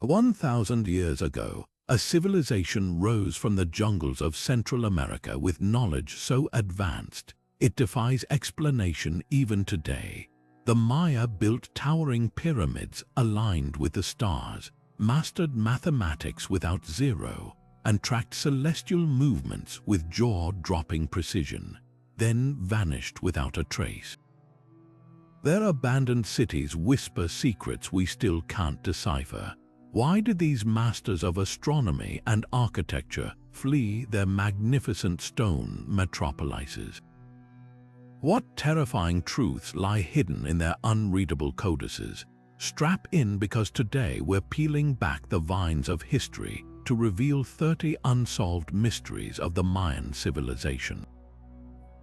1,000 years ago, a civilization rose from the jungles of Central America with knowledge so advanced, it defies explanation even today. The Maya built towering pyramids aligned with the stars, mastered mathematics without zero, and tracked celestial movements with jaw-dropping precision, then vanished without a trace. Their abandoned cities whisper secrets we still can't decipher. Why did these masters of astronomy and architecture flee their magnificent stone metropolises? What terrifying truths lie hidden in their unreadable codices? Strap in, because today we're peeling back the vines of history to reveal 30 unsolved mysteries of the Mayan civilization.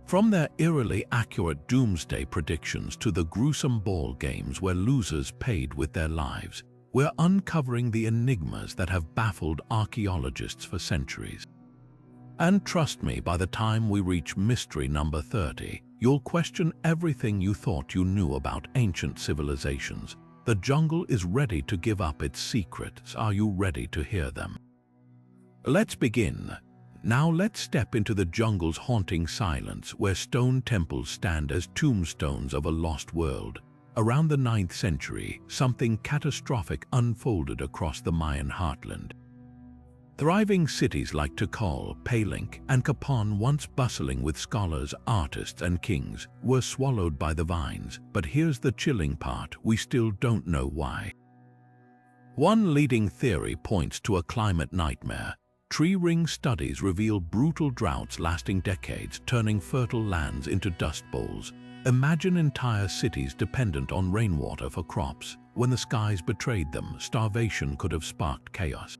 From their eerily accurate doomsday predictions to the gruesome ball games where losers paid with their lives, we're uncovering the enigmas that have baffled archaeologists for centuries. And trust me, by the time we reach mystery number 30, you'll question everything you thought you knew about ancient civilizations. The jungle is ready to give up its secrets. Are you ready to hear them? Let's begin. Now let's step into the jungle's haunting silence, where stone temples stand as tombstones of a lost world. Around the 9th century, something catastrophic unfolded across the Mayan heartland. Thriving cities like Tikal, Palenque, and Capon, once bustling with scholars, artists, and kings, were swallowed by the vines. But here's the chilling part: we still don't know why. One leading theory points to a climate nightmare. Tree ring studies reveal brutal droughts lasting decades, turning fertile lands into dust bowls. Imagine entire cities dependent on rainwater for crops. When the skies betrayed them, starvation could have sparked chaos.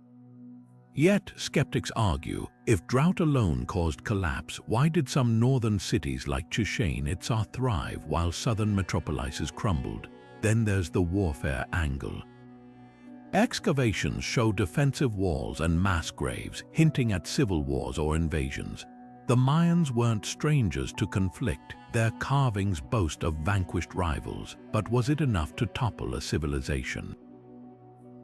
Yet, skeptics argue, if drought alone caused collapse, why did some northern cities like Chichen Itza thrive while southern metropolises crumbled? Then there's the warfare angle. Excavations show defensive walls and mass graves, hinting at civil wars or invasions. The Mayans weren't strangers to conflict. Their carvings boast of vanquished rivals, but was it enough to topple a civilization?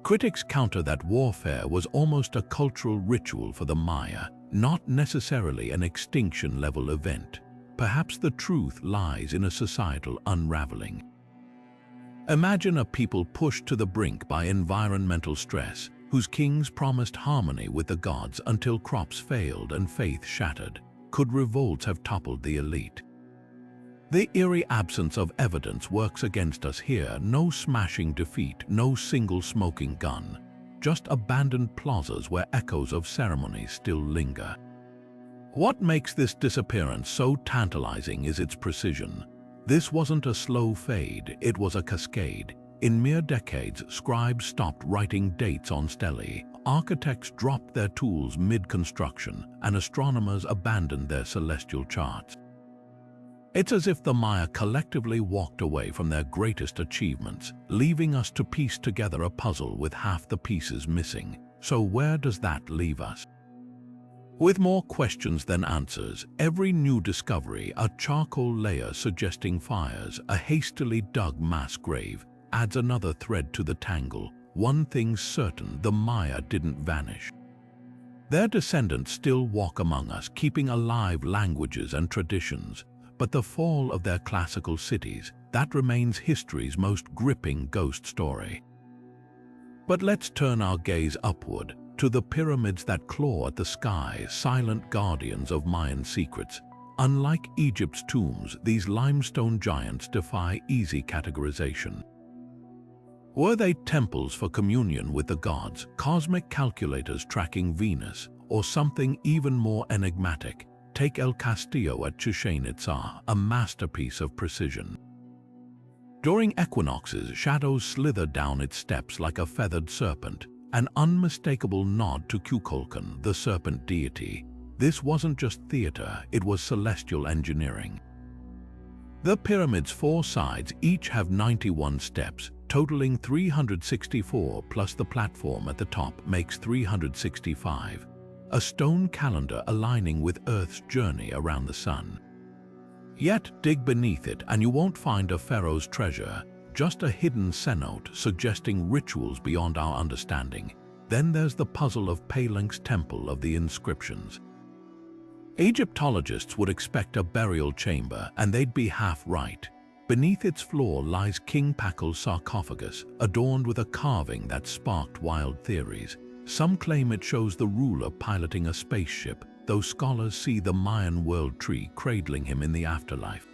Critics counter that warfare was almost a cultural ritual for the Maya, not necessarily an extinction-level event. Perhaps the truth lies in a societal unraveling. Imagine a people pushed to the brink by environmental stress, whose kings promised harmony with the gods until crops failed and faith shattered. Could revolts have toppled the elite? The eerie absence of evidence works against us here. No smashing defeat, no single smoking gun, just abandoned plazas where echoes of ceremonies still linger. What makes this disappearance so tantalizing is its precision. This wasn't a slow fade, it was a cascade. In mere decades, scribes stopped writing dates on stelae, architects dropped their tools mid-construction, and astronomers abandoned their celestial charts. It's as if the Maya collectively walked away from their greatest achievements, leaving us to piece together a puzzle with half the pieces missing. So where does that leave us? With more questions than answers, every new discovery, a charcoal layer suggesting fires, a hastily dug mass grave, adds another thread to the tangle. One thing's certain: the Maya didn't vanish. Their descendants still walk among us, keeping alive languages and traditions. But the fall of their classical cities, that remains history's most gripping ghost story. But let's turn our gaze upward, to the pyramids that claw at the sky, silent guardians of Mayan secrets. Unlike Egypt's tombs, these limestone giants defy easy categorization. Were they temples for communion with the gods, cosmic calculators tracking Venus, or something even more enigmatic? Take El Castillo at Chichen Itza, a masterpiece of precision. During equinoxes, shadows slither down its steps like a feathered serpent, an unmistakable nod to Kukulkan, the serpent deity. This wasn't just theater, it was celestial engineering. The pyramid's 4 sides each have 91 steps, totaling 364, plus the platform at the top makes 365. A stone calendar aligning with Earth's journey around the sun. Yet dig beneath it and you won't find a pharaoh's treasure, just a hidden cenote suggesting rituals beyond our understanding. Then there's the puzzle of Palenque's Temple of the Inscriptions. Egyptologists would expect a burial chamber, and they'd be half right. Beneath its floor lies King Pakal's sarcophagus, adorned with a carving that sparked wild theories. Some claim it shows the ruler piloting a spaceship, though scholars see the Mayan world tree cradling him in the afterlife.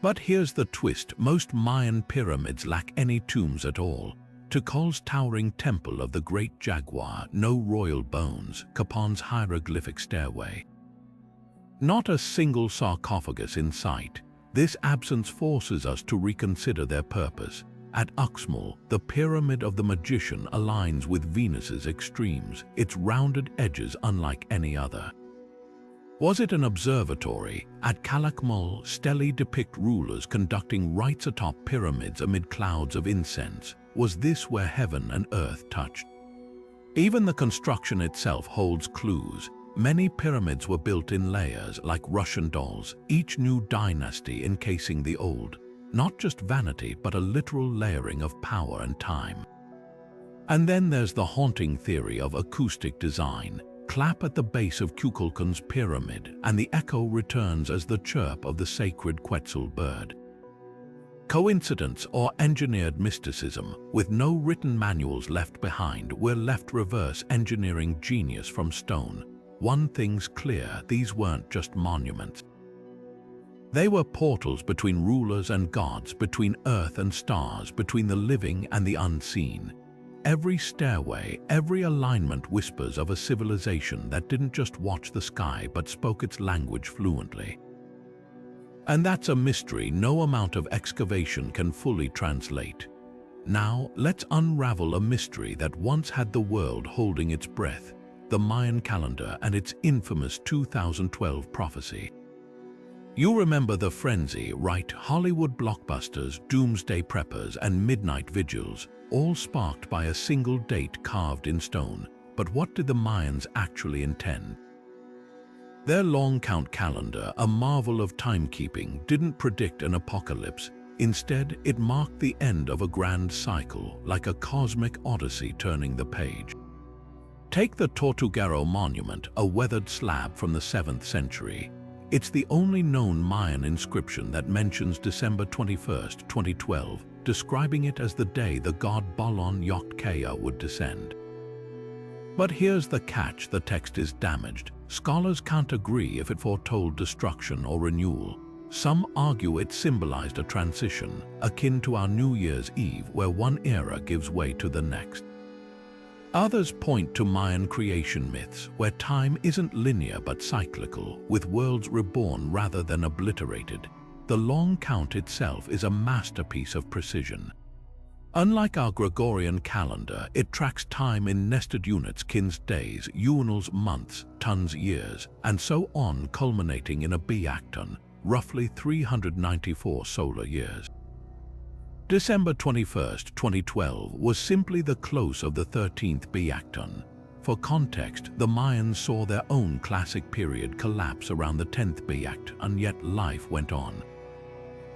But here's the twist: most Mayan pyramids lack any tombs at all. Tukul's towering temple of the Great Jaguar, no royal bones. Capon's hieroglyphic stairway, not a single sarcophagus in sight. This absence forces us to reconsider their purpose. At Uxmal, the pyramid of the magician aligns with Venus's extremes, its rounded edges unlike any other. Was it an observatory? At Calakmul, stelae depict rulers conducting rites atop pyramids amid clouds of incense. Was this where heaven and earth touched? Even the construction itself holds clues. Many pyramids were built in layers, like Russian dolls, each new dynasty encasing the old. Not just vanity, but a literal layering of power and time. And then there's the haunting theory of acoustic design. Clap at the base of Kukulkan's pyramid, and the echo returns as the chirp of the sacred Quetzal bird. Coincidence or engineered mysticism? With no written manuals left behind, we're left reverse engineering genius from stone. One thing's clear: these weren't just monuments. They were portals between rulers and gods, between earth and stars, between the living and the unseen. Every stairway, every alignment whispers of a civilization that didn't just watch the sky but spoke its language fluently. And that's a mystery no amount of excavation can fully translate. Now, let's unravel a mystery that once had the world holding its breath: the Mayan calendar and its infamous 2012 prophecy. You remember the frenzy, right? Hollywood blockbusters, doomsday preppers, and midnight vigils, all sparked by a single date carved in stone. But what did the Mayans actually intend? Their long count calendar, a marvel of timekeeping, didn't predict an apocalypse. Instead, it marked the end of a grand cycle, like a cosmic odyssey turning the page. Take the Tortuguero monument, a weathered slab from the 7th century. It's the only known Mayan inscription that mentions December 21, 2012, describing it as the day the god Balon Yoctkaya would descend. But here's the catch: the text is damaged. Scholars can't agree if it foretold destruction or renewal. Some argue it symbolized a transition, akin to our New Year's Eve, where one era gives way to the next. Others point to Mayan creation myths, where time isn't linear but cyclical, with worlds reborn rather than obliterated. The long count itself is a masterpiece of precision. Unlike our Gregorian calendar, it tracks time in nested units: kins days, unals months, tons years, and so on, culminating in a biakton, roughly 394 solar years. December 21, 2012 was simply the close of the 13th biakton. For context, the Mayans saw their own classic period collapse around the 10th biakton, and yet life went on.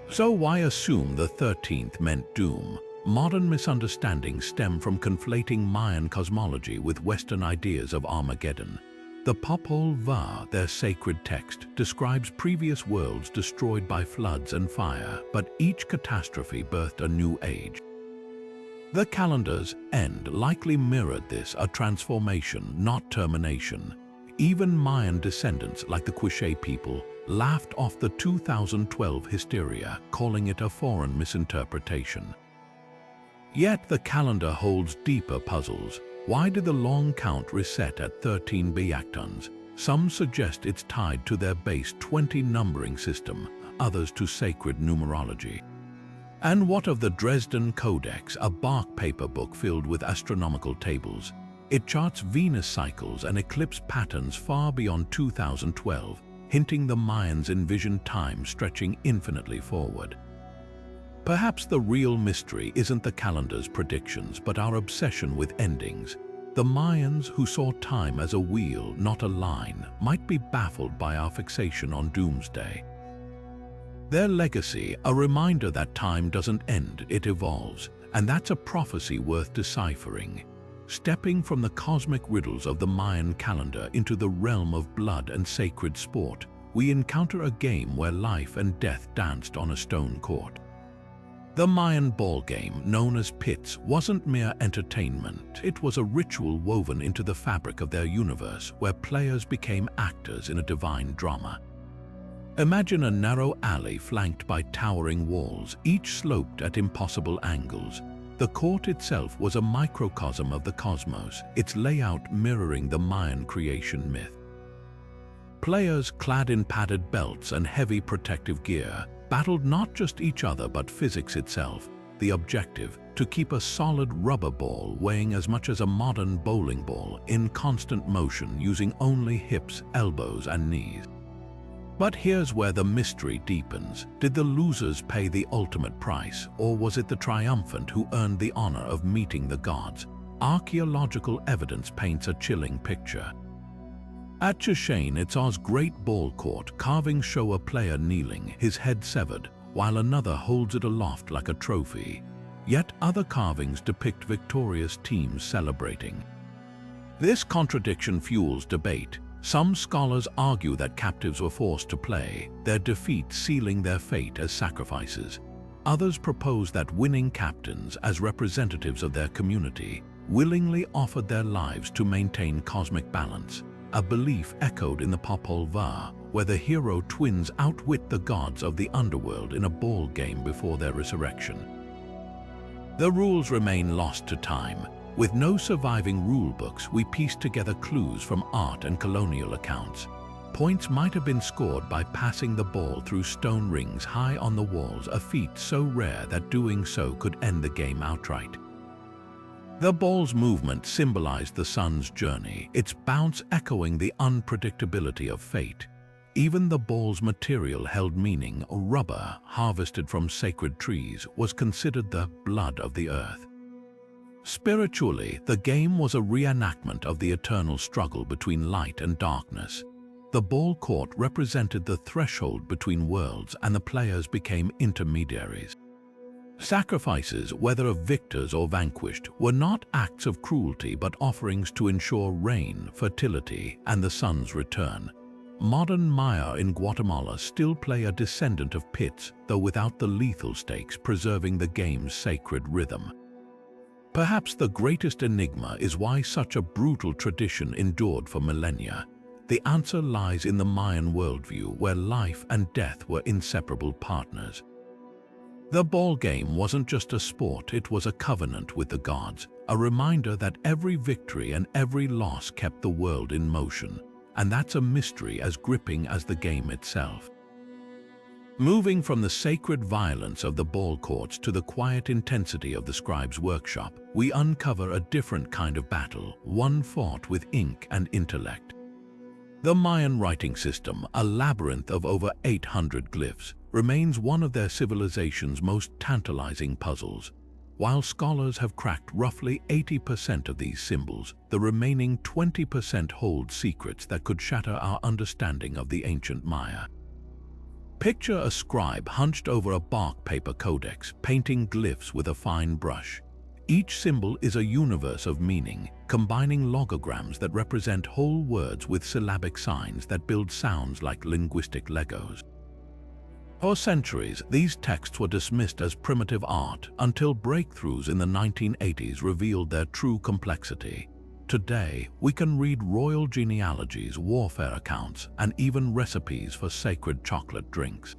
So why assume the 13th meant doom? Modern misunderstandings stem from conflating Mayan cosmology with Western ideas of Armageddon. The Popol Vuh, their sacred text, describes previous worlds destroyed by floods and fire, but each catastrophe birthed a new age. The calendar's end likely mirrored this: a transformation, not termination. Even Mayan descendants, like the Quiché people, laughed off the 2012 hysteria, calling it a foreign misinterpretation. Yet the calendar holds deeper puzzles. Why did the long count reset at 13 biaktons? Some suggest it's tied to their base 20 numbering system, others to sacred numerology. And what of the Dresden Codex, a bark paper book filled with astronomical tables? It charts Venus cycles and eclipse patterns far beyond 2012, hinting the Mayans envisioned time stretching infinitely forward. Perhaps the real mystery isn't the calendar's predictions, but our obsession with endings. The Mayans, who saw time as a wheel, not a line, might be baffled by our fixation on doomsday. Their legacy, a reminder that time doesn't end, it evolves, and that's a prophecy worth deciphering. Stepping from the cosmic riddles of the Mayan calendar into the realm of blood and sacred sport, we encounter a game where life and death danced on a stone court. The Mayan ball game, known as pits, wasn't mere entertainment. It was a ritual woven into the fabric of their universe, where players became actors in a divine drama. Imagine a narrow alley flanked by towering walls, each sloped at impossible angles. The court itself was a microcosm of the cosmos, its layout mirroring the Mayan creation myth. Players, clad in padded belts and heavy protective gear, battled not just each other but physics itself. The objective, to keep a solid rubber ball weighing as much as a modern bowling ball in constant motion using only hips, elbows, and knees. But here's where the mystery deepens. Did the losers pay the ultimate price, or was it the triumphant who earned the honor of meeting the gods? Archaeological evidence paints a chilling picture. At Chichen Itza's Great Ball Court, carvings show a player kneeling, his head severed, while another holds it aloft like a trophy. Yet other carvings depict victorious teams celebrating. This contradiction fuels debate. Some scholars argue that captives were forced to play, their defeat sealing their fate as sacrifices. Others propose that winning captains, as representatives of their community, willingly offered their lives to maintain cosmic balance, a belief echoed in the Popol Vuh, where the hero twins outwit the gods of the underworld in a ball game before their resurrection. The rules remain lost to time. With no surviving rulebooks, we piece together clues from art and colonial accounts. Points might have been scored by passing the ball through stone rings high on the walls, a feat so rare that doing so could end the game outright. The ball's movement symbolized the sun's journey, its bounce echoing the unpredictability of fate. Even the ball's material held meaning. Rubber, harvested from sacred trees, was considered the blood of the earth. Spiritually, the game was a reenactment of the eternal struggle between light and darkness. The ball court represented the threshold between worlds, and the players became intermediaries. Sacrifices, whether of victors or vanquished, were not acts of cruelty but offerings to ensure rain, fertility, and the sun's return. Modern Maya in Guatemala still play a descendant of pits, though without the lethal stakes, preserving the game's sacred rhythm. Perhaps the greatest enigma is why such a brutal tradition endured for millennia. The answer lies in the Mayan worldview, where life and death were inseparable partners. The ball game wasn't just a sport, it was a covenant with the gods, a reminder that every victory and every loss kept the world in motion. And that's a mystery as gripping as the game itself. Moving from the sacred violence of the ball courts to the quiet intensity of the scribe's workshop, we uncover a different kind of battle, one fought with ink and intellect. The Mayan writing system, a labyrinth of over 800 glyphs, remains one of their civilization's most tantalizing puzzles. While scholars have cracked roughly 80% of these symbols, the remaining 20% hold secrets that could shatter our understanding of the ancient Maya. Picture a scribe hunched over a bark paper codex, painting glyphs with a fine brush. Each symbol is a universe of meaning, combining logograms that represent whole words with syllabic signs that build sounds like linguistic Legos. For centuries, these texts were dismissed as primitive art until breakthroughs in the 1980s revealed their true complexity. Today, we can read royal genealogies, warfare accounts, and even recipes for sacred chocolate drinks.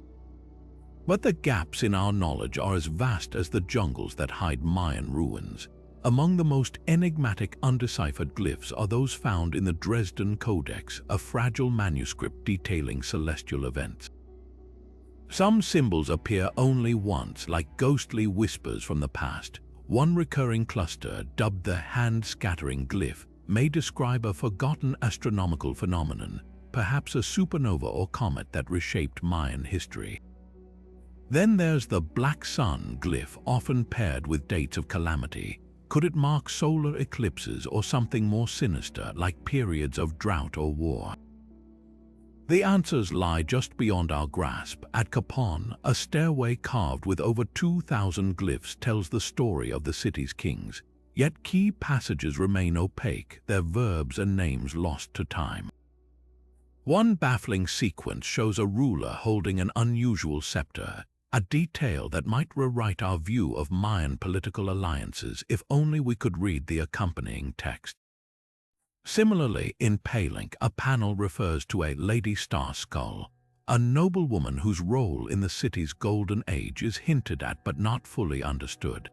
But the gaps in our knowledge are as vast as the jungles that hide Mayan ruins. Among the most enigmatic undeciphered glyphs are those found in the Dresden Codex, a fragile manuscript detailing celestial events. Some symbols appear only once, like ghostly whispers from the past. One recurring cluster, dubbed the hand-scattering glyph, may describe a forgotten astronomical phenomenon, perhaps a supernova or comet that reshaped Mayan history. Then there's the black sun glyph, often paired with dates of calamity. Could it mark solar eclipses or something more sinister, like periods of drought or war? The answers lie just beyond our grasp. At Capon, a stairway carved with over 2,000 glyphs tells the story of the city's kings. Yet key passages remain opaque, their verbs and names lost to time. One baffling sequence shows a ruler holding an unusual scepter, a detail that might rewrite our view of Mayan political alliances if only we could read the accompanying text. Similarly, in Palenque, a panel refers to a Lady Star skull, a noblewoman whose role in the city's golden age is hinted at but not fully understood.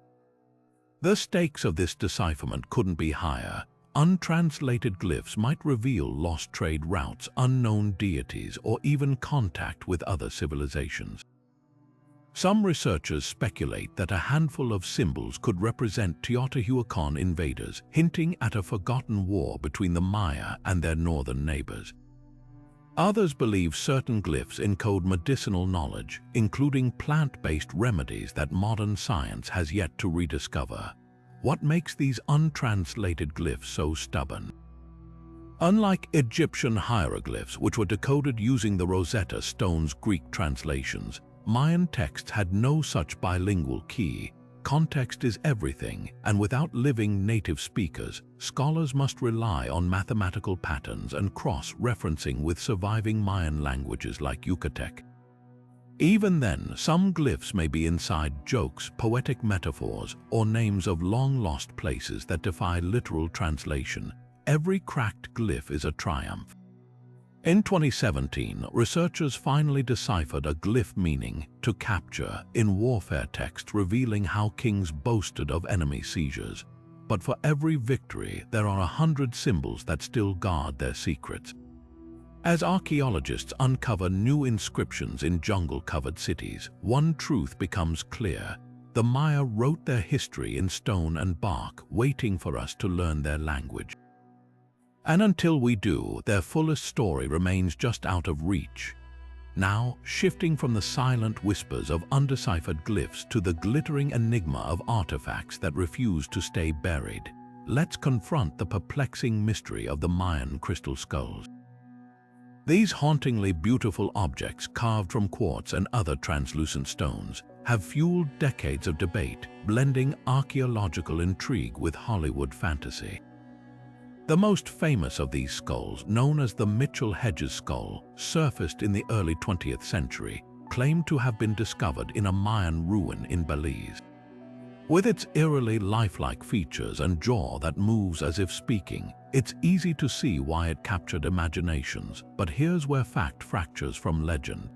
The stakes of this decipherment couldn't be higher. Untranslated glyphs might reveal lost trade routes, unknown deities, or even contact with other civilizations. Some researchers speculate that a handful of symbols could represent Teotihuacan invaders, hinting at a forgotten war between the Maya and their northern neighbors. Others believe certain glyphs encode medicinal knowledge, including plant-based remedies that modern science has yet to rediscover. What makes these untranslated glyphs so stubborn? Unlike Egyptian hieroglyphs, which were decoded using the Rosetta Stone's Greek translations, Mayan texts had no such bilingual key. Context is everything, and without living native speakers, scholars must rely on mathematical patterns and cross-referencing with surviving Mayan languages like Yucatec. Even then, some glyphs may be inside jokes, poetic metaphors, or names of long-lost places that defy literal translation. Every cracked glyph is a triumph. In 2017, researchers finally deciphered a glyph meaning "to capture" in warfare text, revealing how kings boasted of enemy seizures. But for every victory, there are 100 symbols that still guard their secrets. As archaeologists uncover new inscriptions in jungle-covered cities, one truth becomes clear. The Maya wrote their history in stone and bark, waiting for us to learn their language. And until we do, their fullest story remains just out of reach. Now, shifting from the silent whispers of undeciphered glyphs to the glittering enigma of artifacts that refuse to stay buried, let's confront the perplexing mystery of the Mayan crystal skulls. These hauntingly beautiful objects, carved from quartz and other translucent stones, have fueled decades of debate, blending archaeological intrigue with Hollywood fantasy. The most famous of these skulls, known as the Mitchell-Hedges skull, surfaced in the early 20th century, claimed to have been discovered in a Mayan ruin in Belize. With its eerily lifelike features and jaw that moves as if speaking, it's easy to see why it captured imaginations. But here's where fact fractures from legend.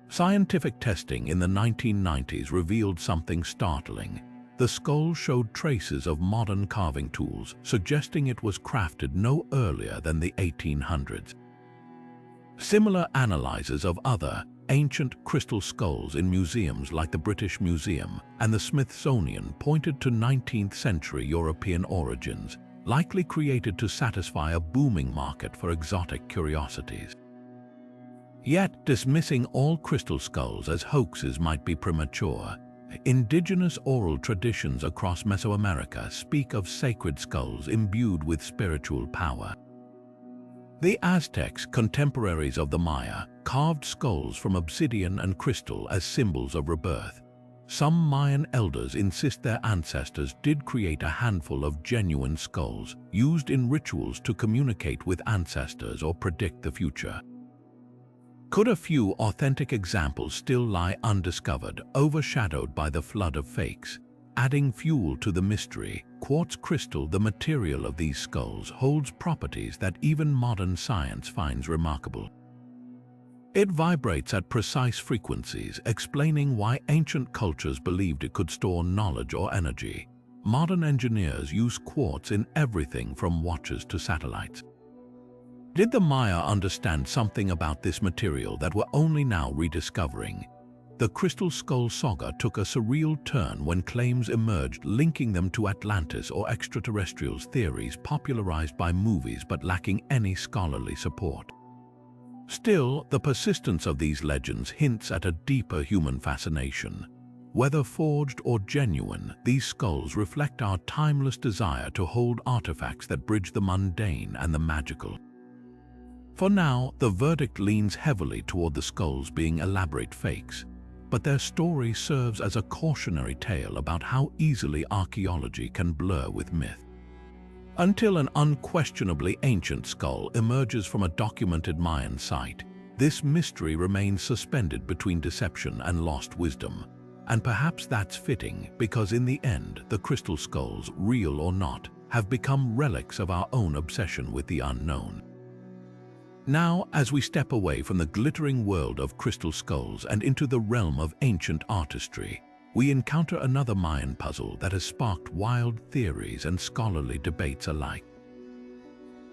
Scientific testing in the 1990s revealed something startling. The skull showed traces of modern carving tools, suggesting it was crafted no earlier than the 1800s. Similar analyses of other ancient crystal skulls in museums like the British Museum and the Smithsonian pointed to 19th century European origins, likely created to satisfy a booming market for exotic curiosities. Yet, dismissing all crystal skulls as hoaxes might be premature. Indigenous oral traditions across Mesoamerica speak of sacred skulls imbued with spiritual power. The Aztecs, contemporaries of the Maya, carved skulls from obsidian and crystal as symbols of rebirth. Some Mayan elders insist their ancestors did create a handful of genuine skulls, used in rituals to communicate with ancestors or predict the future. Could a few authentic examples still lie undiscovered, overshadowed by the flood of fakes? Adding fuel to the mystery, quartz crystal, the material of these skulls, holds properties that even modern science finds remarkable. It vibrates at precise frequencies, explaining why ancient cultures believed it could store knowledge or energy. Modern engineers use quartz in everything from watches to satellites. Did the Maya understand something about this material that we're only now rediscovering? The Crystal Skull saga took a surreal turn when claims emerged linking them to Atlantis or extraterrestrials, theories popularized by movies but lacking any scholarly support. Still, the persistence of these legends hints at a deeper human fascination. Whether forged or genuine, these skulls reflect our timeless desire to hold artifacts that bridge the mundane and the magical. For now, the verdict leans heavily toward the skulls being elaborate fakes, but their story serves as a cautionary tale about how easily archaeology can blur with myth. Until an unquestionably ancient skull emerges from a documented Mayan site, this mystery remains suspended between deception and lost wisdom. And perhaps that's fitting, because in the end, the crystal skulls, real or not, have become relics of our own obsession with the unknown. Now, as we step away from the glittering world of crystal skulls and into the realm of ancient artistry, we encounter another Mayan puzzle that has sparked wild theories and scholarly debates alike.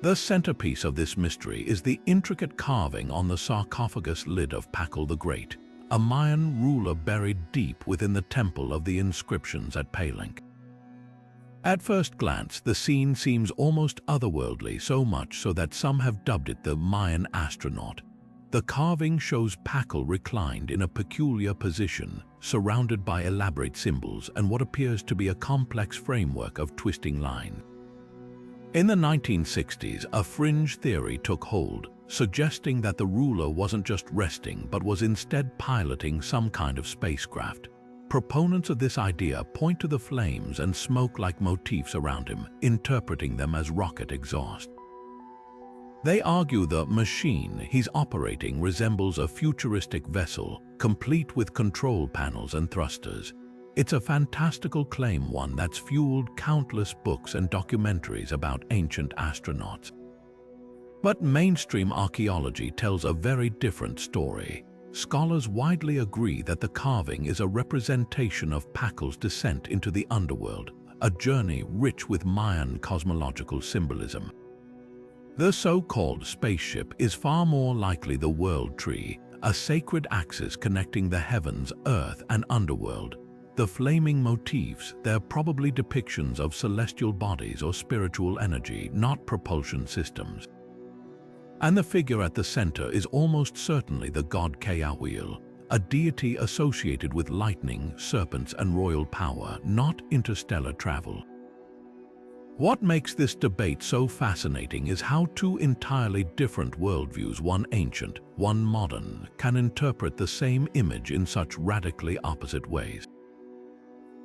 The centerpiece of this mystery is the intricate carving on the sarcophagus lid of Palenque the Great, a Mayan ruler buried deep within the temple of the inscriptions at Palenque. At first glance, the scene seems almost otherworldly, so much so that some have dubbed it the Mayan astronaut. The carving shows Palenque reclined in a peculiar position, surrounded by elaborate symbols and what appears to be a complex framework of twisting lines. In the 1960s, a fringe theory took hold, suggesting that the ruler wasn't just resting but was instead piloting some kind of spacecraft. Proponents of this idea point to the flames and smoke-like motifs around him, interpreting them as rocket exhaust. They argue the machine he's operating resembles a futuristic vessel, complete with control panels and thrusters. It's a fantastical claim, one that's fueled countless books and documentaries about ancient astronauts. But mainstream archaeology tells a very different story. Scholars widely agree that the carving is a representation of Palenque's descent into the underworld, a journey rich with Mayan cosmological symbolism. The so-called spaceship is far more likely the world tree, a sacred axis connecting the heavens, earth, and underworld. The flaming motifs, they're probably depictions of celestial bodies or spiritual energy, not propulsion systems. And the figure at the center is almost certainly the god Kayawil, a deity associated with lightning, serpents, and royal power, not interstellar travel. What makes this debate so fascinating is how two entirely different worldviews, one ancient, one modern, can interpret the same image in such radically opposite ways.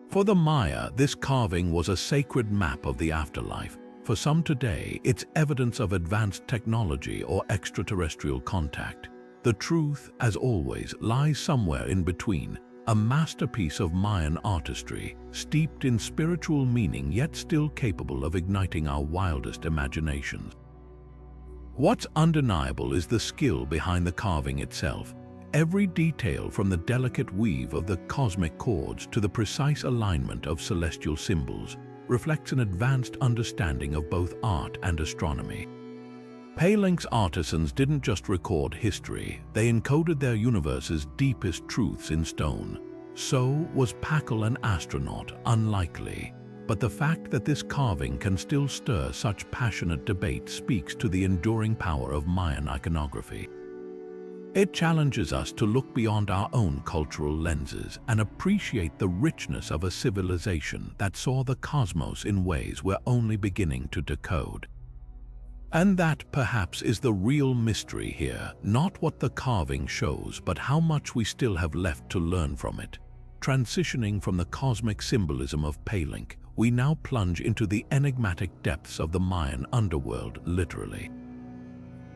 For the Maya, this carving was a sacred map of the afterlife. For some today, it's evidence of advanced technology or extraterrestrial contact. The truth, as always, lies somewhere in between, a masterpiece of Mayan artistry, steeped in spiritual meaning yet still capable of igniting our wildest imaginations. What's undeniable is the skill behind the carving itself. Every detail, from the delicate weave of the cosmic chords to the precise alignment of celestial symbols, reflects an advanced understanding of both art and astronomy. Palenque's artisans didn't just record history, they encoded their universe's deepest truths in stone. So was Palenque an astronaut? Unlikely. But the fact that this carving can still stir such passionate debate speaks to the enduring power of Mayan iconography. It challenges us to look beyond our own cultural lenses and appreciate the richness of a civilization that saw the cosmos in ways we're only beginning to decode. And that, perhaps, is the real mystery here, not what the carving shows, but how much we still have left to learn from it. Transitioning from the cosmic symbolism of Palenque, we now plunge into the enigmatic depths of the Mayan underworld, literally.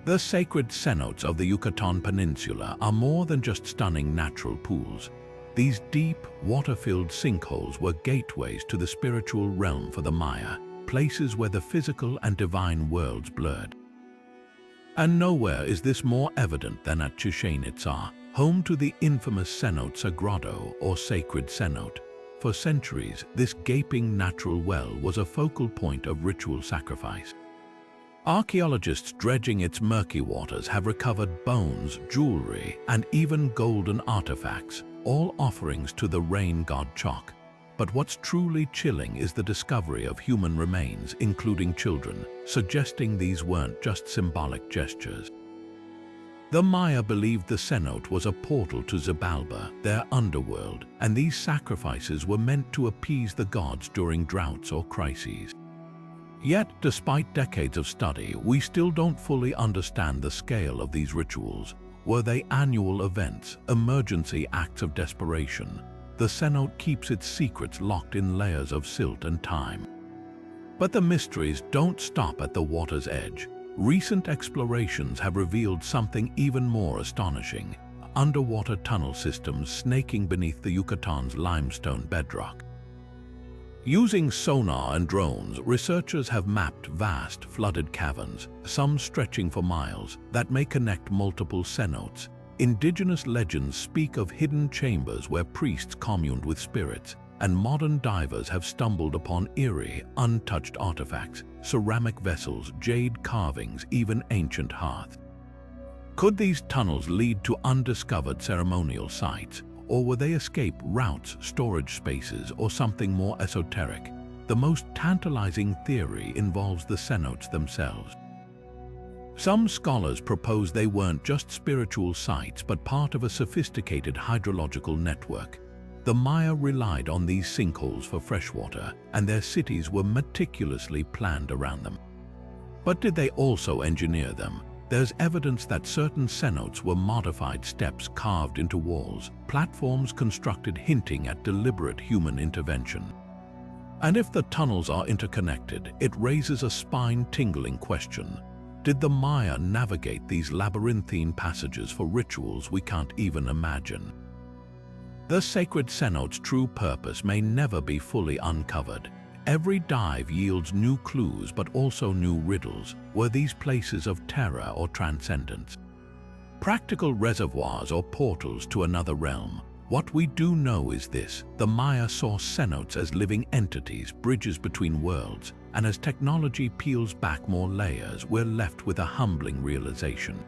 The sacred cenotes of the Yucatan Peninsula are more than just stunning natural pools. These deep, water-filled sinkholes were gateways to the spiritual realm for the Maya, places where the physical and divine worlds blurred. And nowhere is this more evident than at Chichen Itza, home to the infamous cenote Sagrado, or sacred cenote. For centuries, this gaping natural well was a focal point of ritual sacrifice. Archaeologists dredging its murky waters have recovered bones, jewelry, and even golden artifacts, all offerings to the rain god Chok. But what's truly chilling is the discovery of human remains, including children, suggesting these weren't just symbolic gestures. The Maya believed the cenote was a portal to Xibalba, their underworld, and these sacrifices were meant to appease the gods during droughts or crises. Yet, despite decades of study, we still don't fully understand the scale of these rituals. Were they annual events, emergency acts of desperation? The cenote keeps its secrets locked in layers of silt and time. But the mysteries don't stop at the water's edge. Recent explorations have revealed something even more astonishing: underwater tunnel systems snaking beneath the Yucatan's limestone bedrock. Using sonar and drones, researchers have mapped vast, flooded caverns, some stretching for miles, that may connect multiple cenotes. Indigenous legends speak of hidden chambers where priests communed with spirits, and modern divers have stumbled upon eerie, untouched artifacts, ceramic vessels, jade carvings, even ancient hearths. Could these tunnels lead to undiscovered ceremonial sites? Or were they escape routes, storage spaces, or something more esoteric? The most tantalizing theory involves the cenotes themselves. Some scholars propose they weren't just spiritual sites but part of a sophisticated hydrological network. The Maya relied on these sinkholes for freshwater, and their cities were meticulously planned around them. But did they also engineer them? There's evidence that certain cenotes were modified steps carved into walls, platforms constructed hinting at deliberate human intervention. And if the tunnels are interconnected, it raises a spine-tingling question. Did the Maya navigate these labyrinthine passages for rituals we can't even imagine? The sacred cenote's true purpose may never be fully uncovered. Every dive yields new clues but also new riddles. Were these places of terror or transcendence? Practical reservoirs or portals to another realm? What we do know is this: the Maya saw cenotes as living entities, bridges between worlds, and as technology peels back more layers, we're left with a humbling realization.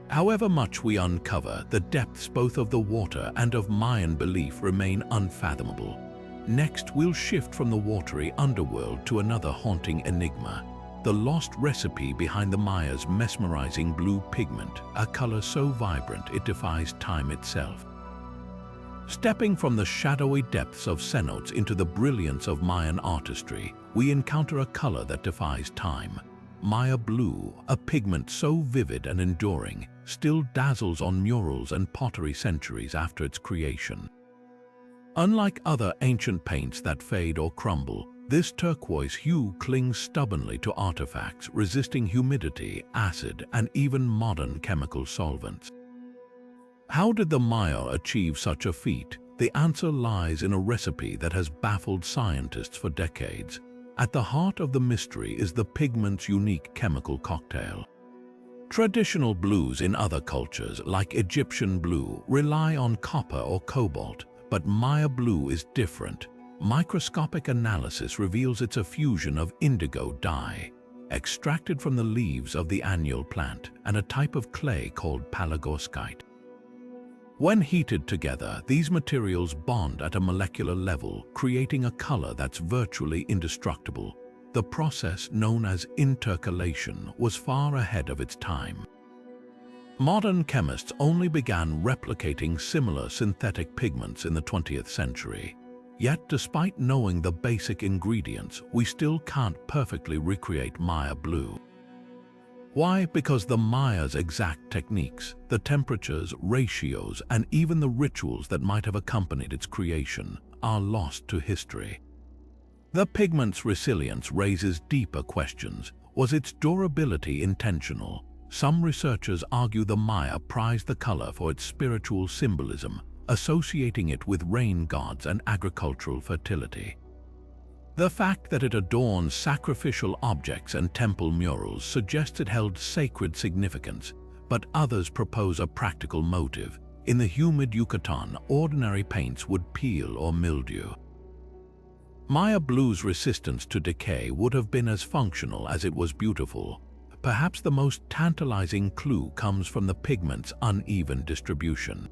However much we uncover, the depths both of the water and of Mayan belief remain unfathomable. Next, we'll shift from the watery underworld to another haunting enigma: the lost recipe behind the Maya's mesmerizing blue pigment, a color so vibrant it defies time itself. Stepping from the shadowy depths of cenotes into the brilliance of Mayan artistry, we encounter a color that defies time. Maya blue, a pigment so vivid and enduring, still dazzles on murals and pottery centuries after its creation. Unlike other ancient paints that fade or crumble, this turquoise hue clings stubbornly to artifacts, resisting humidity, acid, and even modern chemical solvents. How did the Maya achieve such a feat? The answer lies in a recipe that has baffled scientists for decades. At the heart of the mystery is the pigment's unique chemical cocktail. Traditional blues in other cultures, like Egyptian blue, rely on copper or cobalt, but Maya blue is different. Microscopic analysis reveals it's a fusion of indigo dye, extracted from the leaves of the annual plant, and a type of clay called palygorskite. When heated together, these materials bond at a molecular level, creating a color that's virtually indestructible. The process, known as intercalation, was far ahead of its time. Modern chemists only began replicating similar synthetic pigments in the 20th century. Yet, despite knowing the basic ingredients, we still can't perfectly recreate Maya blue. Why? Because the Maya's exact techniques, the temperatures, ratios, and even the rituals that might have accompanied its creation are lost to history. The pigment's resilience raises deeper questions. Was its durability intentional? Some researchers argue the Maya prized the color for its spiritual symbolism, associating it with rain gods and agricultural fertility. The fact that it adorns sacrificial objects and temple murals suggests it held sacred significance, but others propose a practical motive. In the humid Yucatan, ordinary paints would peel or mildew. Maya blue's resistance to decay would have been as functional as it was beautiful. Perhaps the most tantalizing clue comes from the pigment's uneven distribution.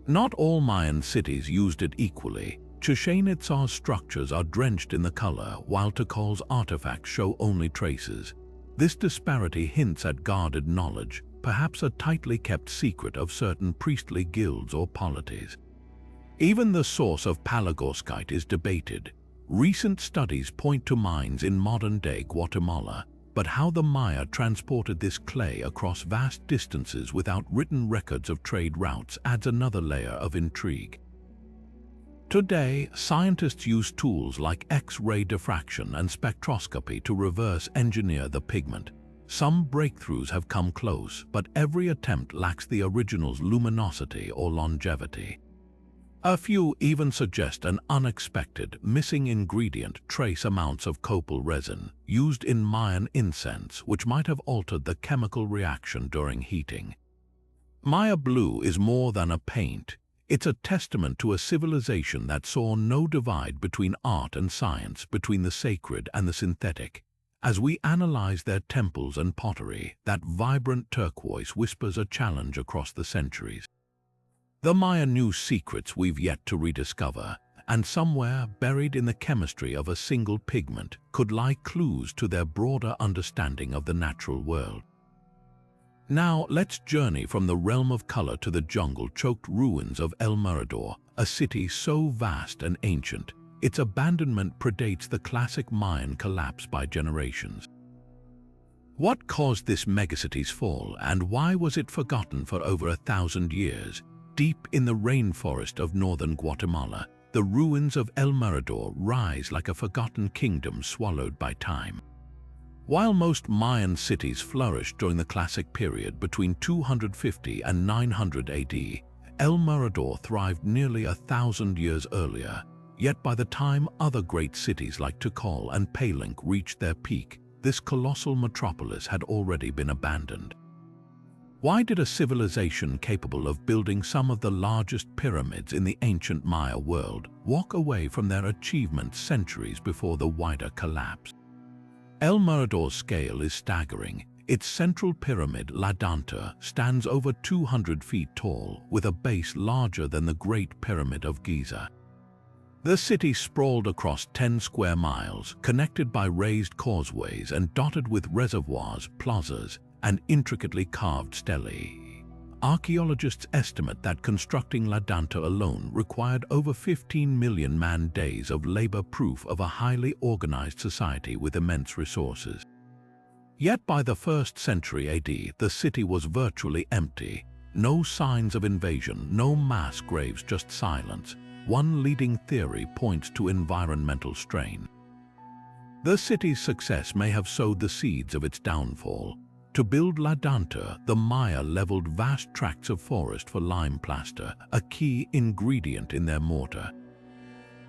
Not all Mayan cities used it equally. Chichen Itza's structures are drenched in the color, while Tikal's artifacts show only traces. This disparity hints at guarded knowledge, perhaps a tightly kept secret of certain priestly guilds or polities. Even the source of palygorskite is debated. Recent studies point to mines in modern-day Guatemala, but how the Maya transported this clay across vast distances without written records of trade routes adds another layer of intrigue. Today, scientists use tools like X-ray diffraction and spectroscopy to reverse engineer the pigment. Some breakthroughs have come close, but every attempt lacks the original's luminosity or longevity. A few even suggest an unexpected, missing ingredient, trace amounts of copal resin, used in Mayan incense, which might have altered the chemical reaction during heating. Maya blue is more than a paint. It's a testament to a civilization that saw no divide between art and science, between the sacred and the synthetic. As we analyze their temples and pottery, that vibrant turquoise whispers a challenge across the centuries. The Maya knew secrets we've yet to rediscover, and somewhere buried in the chemistry of a single pigment could lie clues to their broader understanding of the natural world. Now let's journey from the realm of color to the jungle-choked ruins of El Mirador, a city so vast and ancient, its abandonment predates the classic Mayan collapse by generations. What caused this megacity's fall, and why was it forgotten for over 1,000 years? Deep in the rainforest of northern Guatemala, the ruins of El Mirador rise like a forgotten kingdom swallowed by time. While most Mayan cities flourished during the classic period between 250 and 900 AD, El Mirador thrived nearly 1,000 years earlier. Yet by the time other great cities like Tikal and Palenque reached their peak, this colossal metropolis had already been abandoned. Why did a civilization capable of building some of the largest pyramids in the ancient Maya world walk away from their achievements centuries before the wider collapse? El Mirador's scale is staggering. Its central pyramid, La Danta, stands over 200 feet tall, with a base larger than the Great Pyramid of Giza. The city sprawled across 10 square miles, connected by raised causeways and dotted with reservoirs, plazas, and intricately carved stelae. Archaeologists estimate that constructing La Danta alone required over 15 million man-days of labor, proof of a highly organized society with immense resources. Yet by the 1st century AD, the city was virtually empty. No signs of invasion, no mass graves, just silence. One leading theory points to environmental strain. The city's success may have sowed the seeds of its downfall. To build La Danta, the Maya leveled vast tracts of forest for lime plaster, a key ingredient in their mortar.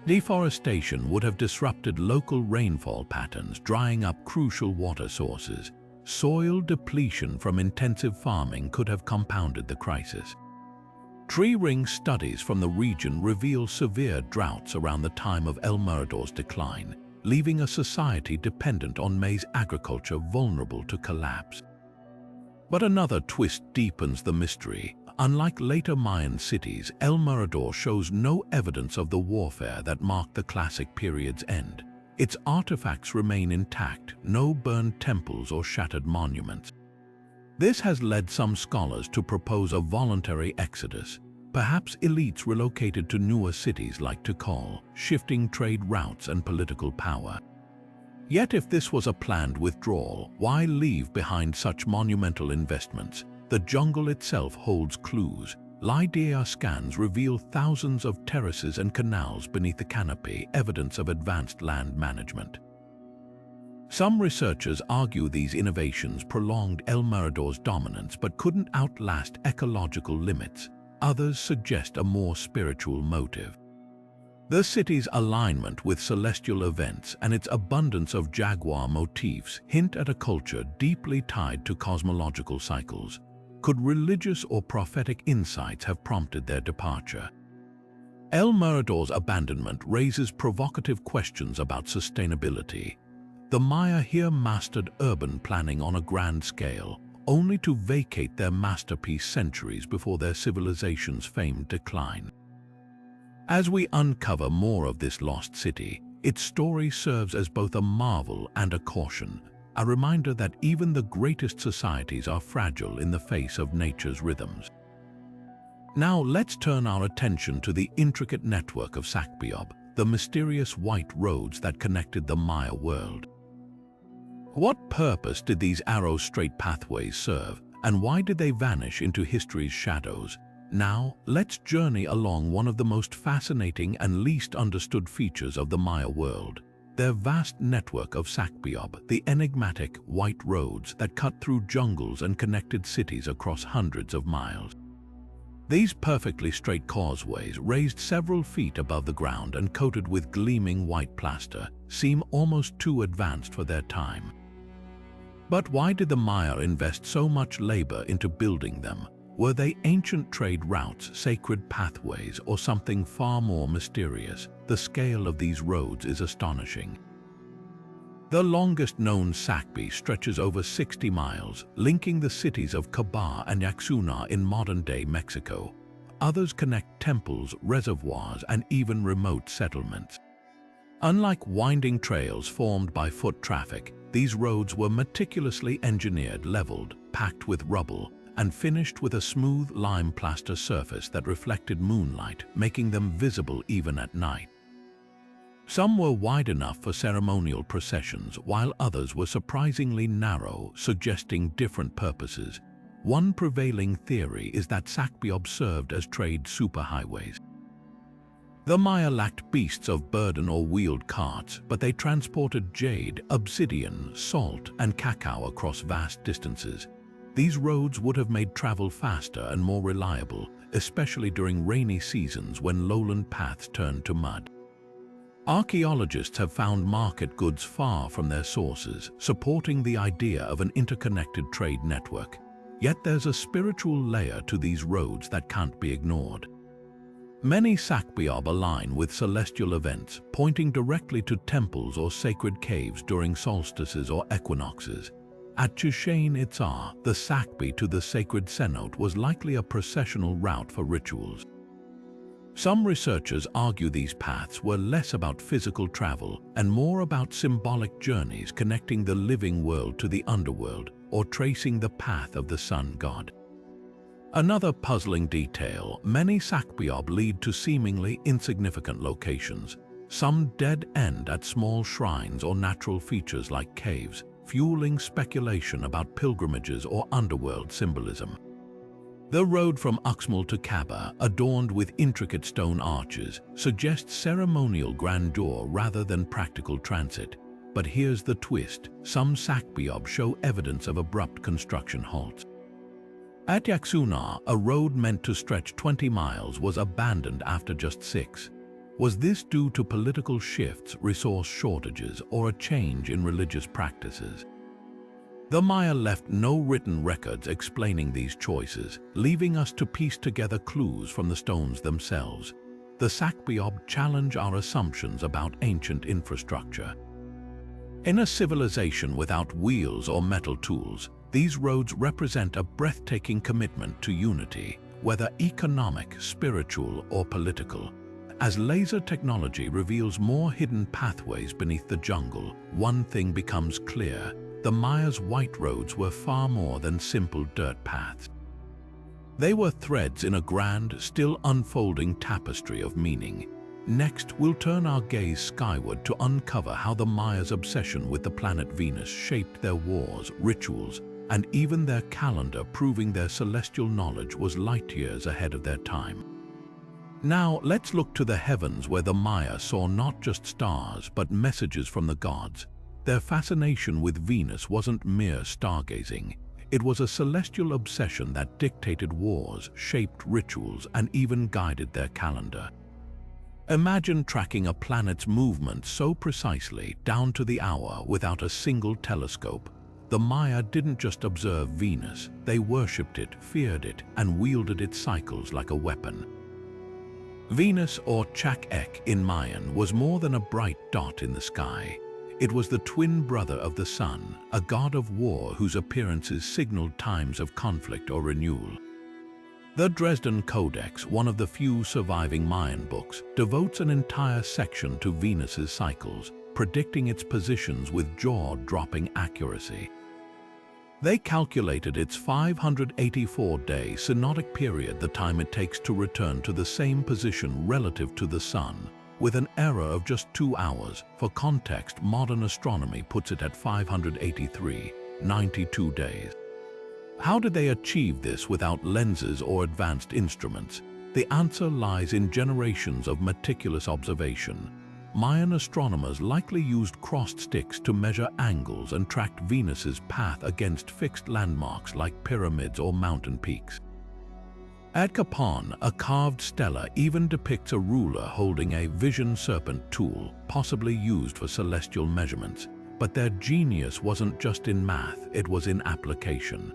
Deforestation would have disrupted local rainfall patterns, drying up crucial water sources. Soil depletion from intensive farming could have compounded the crisis. Tree ring studies from the region reveal severe droughts around the time of El Mirador's decline, leaving a society dependent on maize agriculture vulnerable to collapse. But another twist deepens the mystery. Unlike later Mayan cities, El Mirador shows no evidence of the warfare that marked the classic period's end. Its artifacts remain intact, no burned temples or shattered monuments. This has led some scholars to propose a voluntary exodus. Perhaps elites relocated to newer cities like Tikal, shifting trade routes and political power. Yet if this was a planned withdrawal, why leave behind such monumental investments? The jungle itself holds clues. LiDAR scans reveal thousands of terraces and canals beneath the canopy, evidence of advanced land management. Some researchers argue these innovations prolonged El Mirador's dominance but couldn't outlast ecological limits. Others suggest a more spiritual motive. The city's alignment with celestial events and its abundance of jaguar motifs hint at a culture deeply tied to cosmological cycles. Could religious or prophetic insights have prompted their departure? El Mirador's abandonment raises provocative questions about sustainability. The Maya here mastered urban planning on a grand scale, only to vacate their masterpiece centuries before their civilization's famed decline. As we uncover more of this lost city, its story serves as both a marvel and a caution, a reminder that even the greatest societies are fragile in the face of nature's rhythms. Now let's turn our attention to the intricate network of Sakbiob, the mysterious white roads that connected the Maya world. What purpose did these arrow-straight pathways serve, and why did they vanish into history's shadows? Now, let's journey along one of the most fascinating and least understood features of the Maya world: their vast network of Sakbiob, the enigmatic white roads that cut through jungles and connected cities across hundreds of miles. These perfectly straight causeways, raised several feet above the ground and coated with gleaming white plaster, seem almost too advanced for their time. But why did the Maya invest so much labor into building them? Were they ancient trade routes, sacred pathways, or something far more mysterious? The scale of these roads is astonishing. The longest known Sakbi stretches over 60 miles, linking the cities of Cabar and Yaxuna in modern-day Mexico. Others connect temples, reservoirs, and even remote settlements. Unlike winding trails formed by foot traffic, these roads were meticulously engineered, leveled, packed with rubble, and finished with a smooth lime plaster surface that reflected moonlight, making them visible even at night. Some were wide enough for ceremonial processions, while others were surprisingly narrow, suggesting different purposes. One prevailing theory is that Sakbiob served as trade superhighways. The Maya lacked beasts of burden or wheeled carts, but they transported jade, obsidian, salt, and cacao across vast distances. These roads would have made travel faster and more reliable, especially during rainy seasons when lowland paths turned to mud. Archaeologists have found market goods far from their sources, supporting the idea of an interconnected trade network. Yet there's a spiritual layer to these roads that can't be ignored. Many Sakbiob align with celestial events, pointing directly to temples or sacred caves during solstices or equinoxes. At Chichen Itzá, the Sakbi to the sacred cenote was likely a processional route for rituals. Some researchers argue these paths were less about physical travel and more about symbolic journeys connecting the living world to the underworld or tracing the path of the sun god. Another puzzling detail: many Sakbiob lead to seemingly insignificant locations. Some dead end at small shrines or natural features like caves, fueling speculation about pilgrimages or underworld symbolism. The road from Uxmal to Kaaba, adorned with intricate stone arches, suggests ceremonial grandeur rather than practical transit. But here's the twist: some Sakbiob show evidence of abrupt construction halts. At Yaxuna, a road meant to stretch 20 miles was abandoned after just 6. Was this due to political shifts, resource shortages, or a change in religious practices? The Maya left no written records explaining these choices, leaving us to piece together clues from the stones themselves. The Sakbiob challenge our assumptions about ancient infrastructure. In a civilization without wheels or metal tools, these roads represent a breathtaking commitment to unity, whether economic, spiritual, or political. As laser technology reveals more hidden pathways beneath the jungle, one thing becomes clear: the Maya's white roads were far more than simple dirt paths. They were threads in a grand, still unfolding tapestry of meaning. Next, we'll turn our gaze skyward to uncover how the Maya's obsession with the planet Venus shaped their wars, rituals, and even their calendar, proving their celestial knowledge was light years ahead of their time. Now, let's look to the heavens, where the Maya saw not just stars but messages from the gods. Their fascination with Venus wasn't mere stargazing. It was a celestial obsession that dictated wars, shaped rituals, and even guided their calendar. Imagine tracking a planet's movement so precisely, down to the hour, without a single telescope. The Maya didn't just observe Venus, they worshipped it, feared it, and wielded its cycles like a weapon. Venus, or Chak-ek in Mayan, was more than a bright dot in the sky. It was the twin brother of the sun, a god of war whose appearances signaled times of conflict or renewal. The Dresden Codex, one of the few surviving Mayan books, devotes an entire section to Venus's cycles, predicting its positions with jaw-dropping accuracy. They calculated its 584-day synodic period, the time it takes to return to the same position relative to the sun, with an error of just 2 hours. For context, modern astronomy puts it at 583, 92 days. How did they achieve this without lenses or advanced instruments? The answer lies in generations of meticulous observation. Mayan astronomers likely used crossed sticks to measure angles and tracked Venus's path against fixed landmarks like pyramids or mountain peaks. At Capan, a carved stela even depicts a ruler holding a vision serpent tool, possibly used for celestial measurements. But their genius wasn't just in math, it was in application.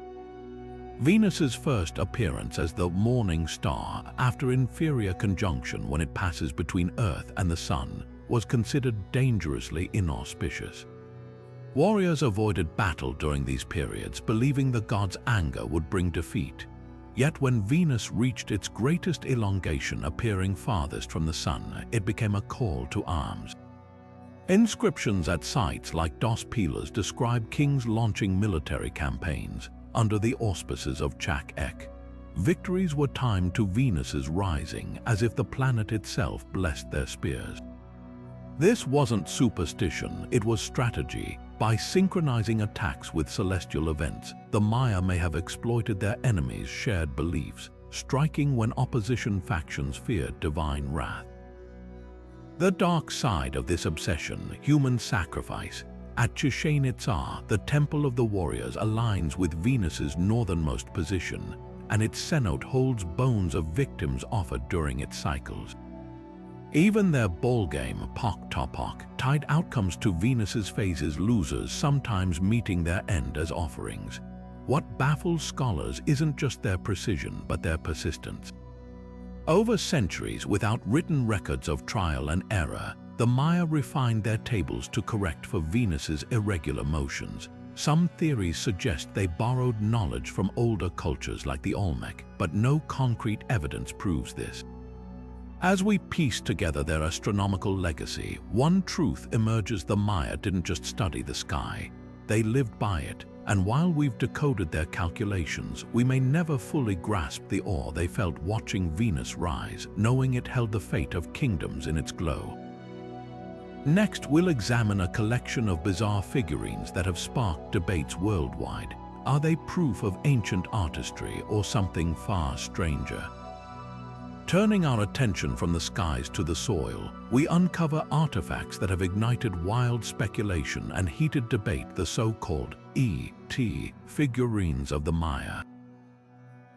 Venus's first appearance as the morning star after inferior conjunction when it passes between Earth and the Sun was considered dangerously inauspicious. Warriors avoided battle during these periods, believing the god's anger would bring defeat. Yet when Venus reached its greatest elongation, appearing farthest from the Sun, it became a call to arms. Inscriptions at sites like Dos Pilas describe kings launching military campaigns under the auspices of Chak-Ek. Victories were timed to Venus's rising, as if the planet itself blessed their spears. This wasn't superstition, it was strategy. By synchronizing attacks with celestial events, the Maya may have exploited their enemies' shared beliefs, striking when opposition factions feared divine wrath. The dark side of this obsession, human sacrifice. At Chichen Itza, the Temple of the Warriors aligns with Venus's northernmost position, and its cenote holds bones of victims offered during its cycles. Even their ball game, Pok Topok, tied outcomes to Venus's phases, losers sometimes meeting their end as offerings. What baffles scholars isn't just their precision, but their persistence. Over centuries, without written records of trial and error, the Maya refined their tables to correct for Venus's irregular motions. Some theories suggest they borrowed knowledge from older cultures like the Olmec, but no concrete evidence proves this. As we piece together their astronomical legacy, one truth emerges: the Maya didn't just study the sky, they lived by it. And while we've decoded their calculations, we may never fully grasp the awe they felt watching Venus rise, knowing it held the fate of kingdoms in its glow. Next, we'll examine a collection of bizarre figurines that have sparked debates worldwide. Are they proof of ancient artistry or something far stranger? Turning our attention from the skies to the soil, we uncover artifacts that have ignited wild speculation and heated debate: the so-called ET figurines of the Maya.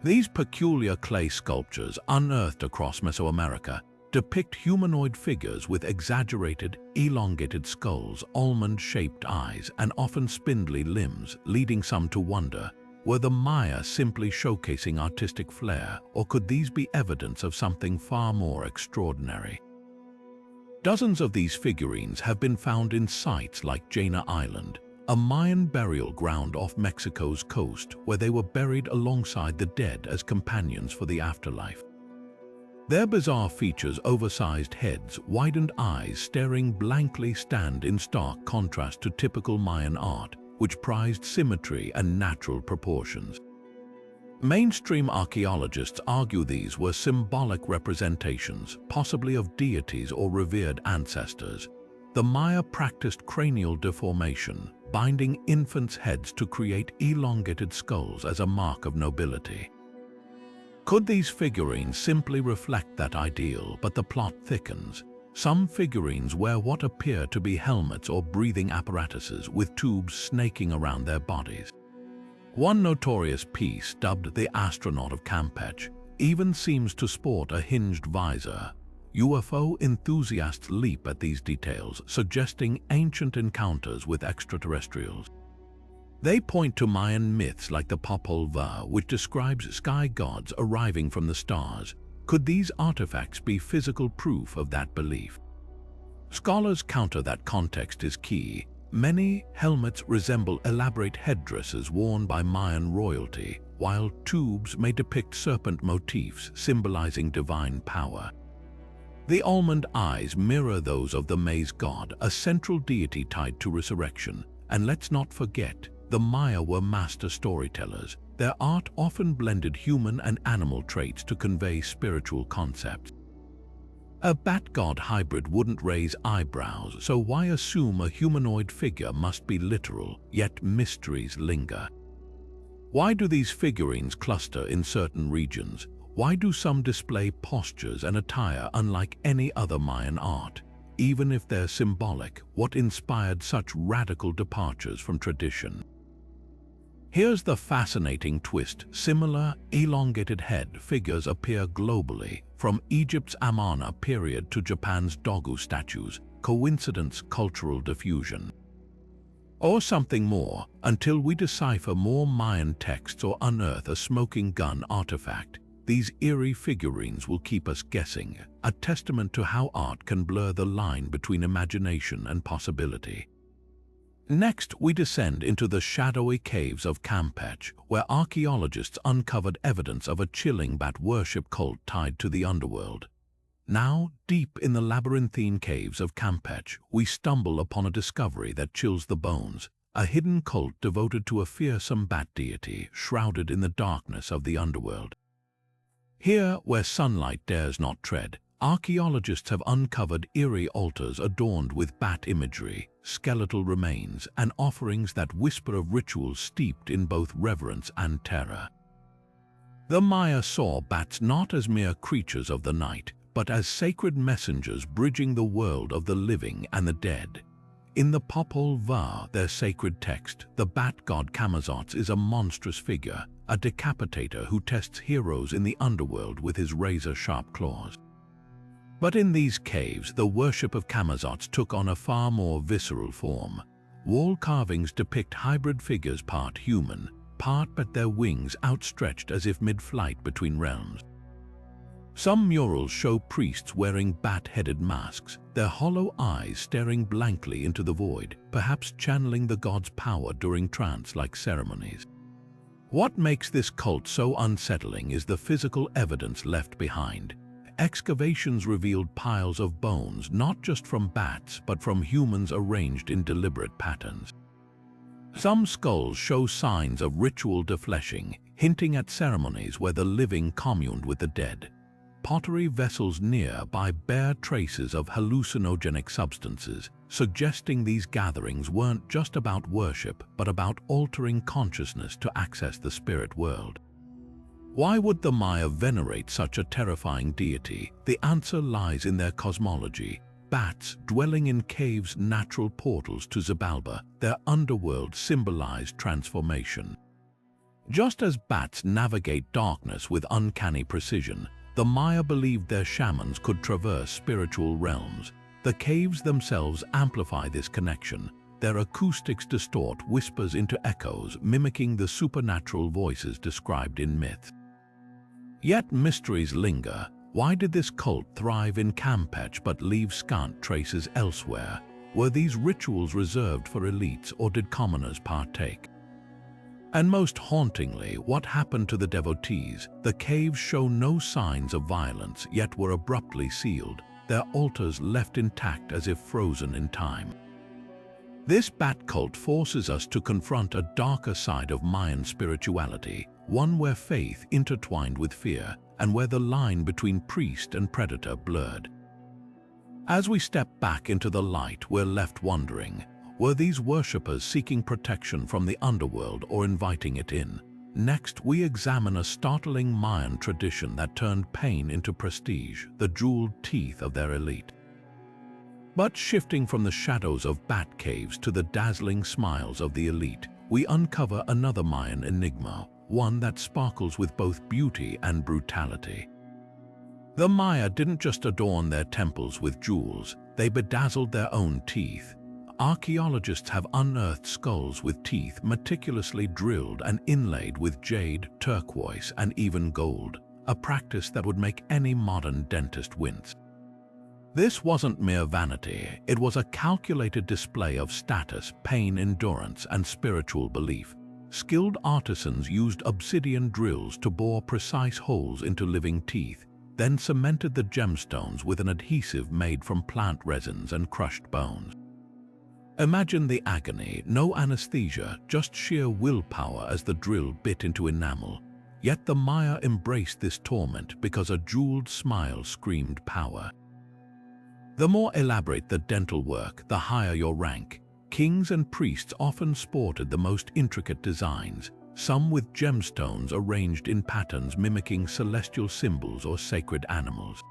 These peculiar clay sculptures, unearthed across Mesoamerica, depict humanoid figures with exaggerated, elongated skulls, almond-shaped eyes, and often spindly limbs, leading some to wonder, were the Maya simply showcasing artistic flair, or could these be evidence of something far more extraordinary? Dozens of these figurines have been found in sites like Jaina Island, a Mayan burial ground off Mexico's coast, where they were buried alongside the dead as companions for the afterlife. Their bizarre features, oversized heads, widened eyes staring blankly, stand in stark contrast to typical Mayan art, which prized symmetry and natural proportions. Mainstream archaeologists argue these were symbolic representations, possibly of deities or revered ancestors. The Maya practiced cranial deformation, binding infants' heads to create elongated skulls as a mark of nobility. Could these figurines simply reflect that ideal? But the plot thickens. Some figurines wear what appear to be helmets or breathing apparatuses with tubes snaking around their bodies. One notorious piece, dubbed the astronaut of Campeche, even seems to sport a hinged visor. UFO enthusiasts leap at these details, suggesting ancient encounters with extraterrestrials. They point to Mayan myths like the Popol Vuh, which describes sky gods arriving from the stars. Could these artifacts be physical proof of that belief? Scholars counter that context is key. Many helmets resemble elaborate headdresses worn by Mayan royalty, while tubes may depict serpent motifs symbolizing divine power. The almond eyes mirror those of the maize god, a central deity tied to resurrection. And let's not forget, the Maya were master storytellers. Their art often blended human and animal traits to convey spiritual concepts. A bat-god hybrid wouldn't raise eyebrows, so why assume a humanoid figure must be literal, yet mysteries linger? Why do these figurines cluster in certain regions? Why do some display postures and attire unlike any other Mayan art? Even if they're symbolic, what inspired such radical departures from tradition? Here's the fascinating twist. Similar, elongated head figures appear globally, from Egypt's Amarna period to Japan's Dogu statues. Coincidence, cultural diffusion? Or something more, until we decipher more Mayan texts or unearth a smoking gun artifact? These eerie figurines will keep us guessing, a testament to how art can blur the line between imagination and possibility. Next, we descend into the shadowy caves of Campeche, where archaeologists uncovered evidence of a chilling bat worship cult tied to the underworld. Now, deep in the labyrinthine caves of Campeche, we stumble upon a discovery that chills the bones, a hidden cult devoted to a fearsome bat deity shrouded in the darkness of the underworld. Here, where sunlight dares not tread, archaeologists have uncovered eerie altars adorned with bat imagery, skeletal remains, and offerings that whisper of rituals steeped in both reverence and terror. The Maya saw bats not as mere creatures of the night, but as sacred messengers bridging the world of the living and the dead. In the Popol Vuh, their sacred text, the bat god Camazotz is a monstrous figure, a decapitator who tests heroes in the underworld with his razor-sharp claws. But in these caves, the worship of Camazotz took on a far more visceral form. Wall carvings depict hybrid figures, part human, part but their wings outstretched as if mid-flight between realms. Some murals show priests wearing bat-headed masks, their hollow eyes staring blankly into the void, perhaps channeling the god's power during trance-like ceremonies. What makes this cult so unsettling is the physical evidence left behind. Excavations revealed piles of bones, not just from bats, but from humans arranged in deliberate patterns. Some skulls show signs of ritual defleshing, hinting at ceremonies where the living communed with the dead. Pottery vessels nearby bear traces of hallucinogenic substances, suggesting these gatherings weren't just about worship, but about altering consciousness to access the spirit world. Why would the Maya venerate such a terrifying deity? The answer lies in their cosmology. Bats dwelling in caves, natural portals to Xibalba, their underworld symbolized transformation. Just as bats navigate darkness with uncanny precision, the Maya believed their shamans could traverse spiritual realms. The caves themselves amplify this connection. Their acoustics distort whispers into echoes, mimicking the supernatural voices described in myths. Yet mysteries linger. Why did this cult thrive in Campeche but leave scant traces elsewhere? Were these rituals reserved for elites, or did commoners partake? And most hauntingly, what happened to the devotees? The caves show no signs of violence, yet were abruptly sealed, their altars left intact as if frozen in time. This bat cult forces us to confront a darker side of Mayan spirituality, one where faith intertwined with fear, and where the line between priest and predator blurred. As we step back into the light, we're left wondering, were these worshippers seeking protection from the underworld or inviting it in? Next, we examine a startling Mayan tradition that turned pain into prestige, the jeweled teeth of their elite. But shifting from the shadows of bat caves to the dazzling smiles of the elite, we uncover another Mayan enigma, one that sparkles with both beauty and brutality. The Maya didn't just adorn their temples with jewels, they bedazzled their own teeth. Archaeologists have unearthed skulls with teeth meticulously drilled and inlaid with jade, turquoise, and even gold, a practice that would make any modern dentist wince. This wasn't mere vanity, it was a calculated display of status, pain endurance, and spiritual belief. Skilled artisans used obsidian drills to bore precise holes into living teeth, then cemented the gemstones with an adhesive made from plant resins and crushed bones. Imagine the agony, no anesthesia, just sheer willpower as the drill bit into enamel. Yet the Maya embraced this torment because a jeweled smile screamed power. The more elaborate the dental work, the higher your rank. Kings and priests often sported the most intricate designs, some with gemstones arranged in patterns mimicking celestial symbols or sacred animals.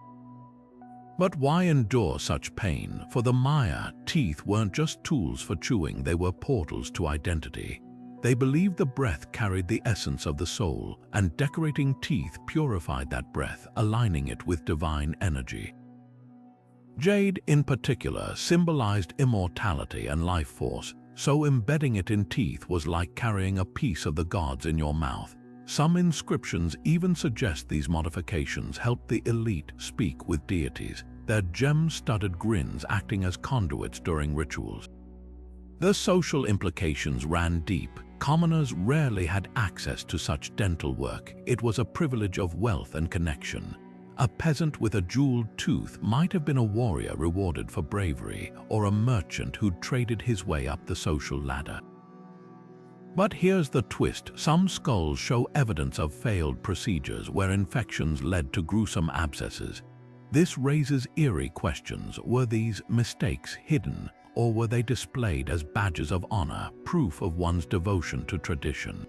But why endure such pain? For the Maya, teeth weren't just tools for chewing, they were portals to identity. They believed the breath carried the essence of the soul, and decorating teeth purified that breath, aligning it with divine energy. Jade, in particular, symbolized immortality and life force, so embedding it in teeth was like carrying a piece of the gods in your mouth. Some inscriptions even suggest these modifications helped the elite speak with deities, their gem-studded grins acting as conduits during rituals. The social implications ran deep. Commoners rarely had access to such dental work. It was a privilege of wealth and connection. A peasant with a jeweled tooth might have been a warrior rewarded for bravery, or a merchant who'd traded his way up the social ladder. But here's the twist. Some skulls show evidence of failed procedures where infections led to gruesome abscesses. This raises eerie questions. Were these mistakes hidden, or were they displayed as badges of honor, proof of one's devotion to tradition?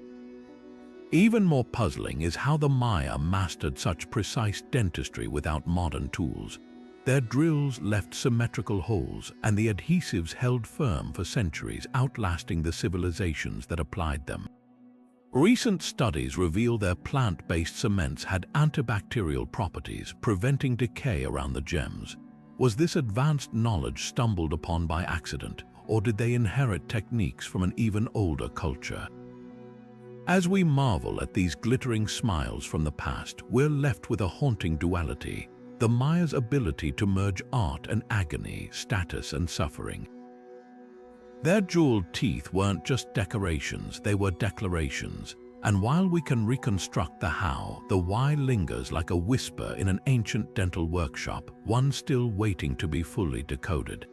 Even more puzzling is how the Maya mastered such precise dentistry without modern tools. Their drills left symmetrical holes, and the adhesives held firm for centuries, outlasting the civilizations that applied them. Recent studies reveal their plant-based cements had antibacterial properties, preventing decay around the gems. Was this advanced knowledge stumbled upon by accident, or did they inherit techniques from an even older culture? As we marvel at these glittering smiles from the past, we're left with a haunting duality: the Maya's ability to merge art and agony, status and suffering. Their jeweled teeth weren't just decorations, they were declarations. And while we can reconstruct the how, the why lingers like a whisper in an ancient dental workshop, one still waiting to be fully decoded.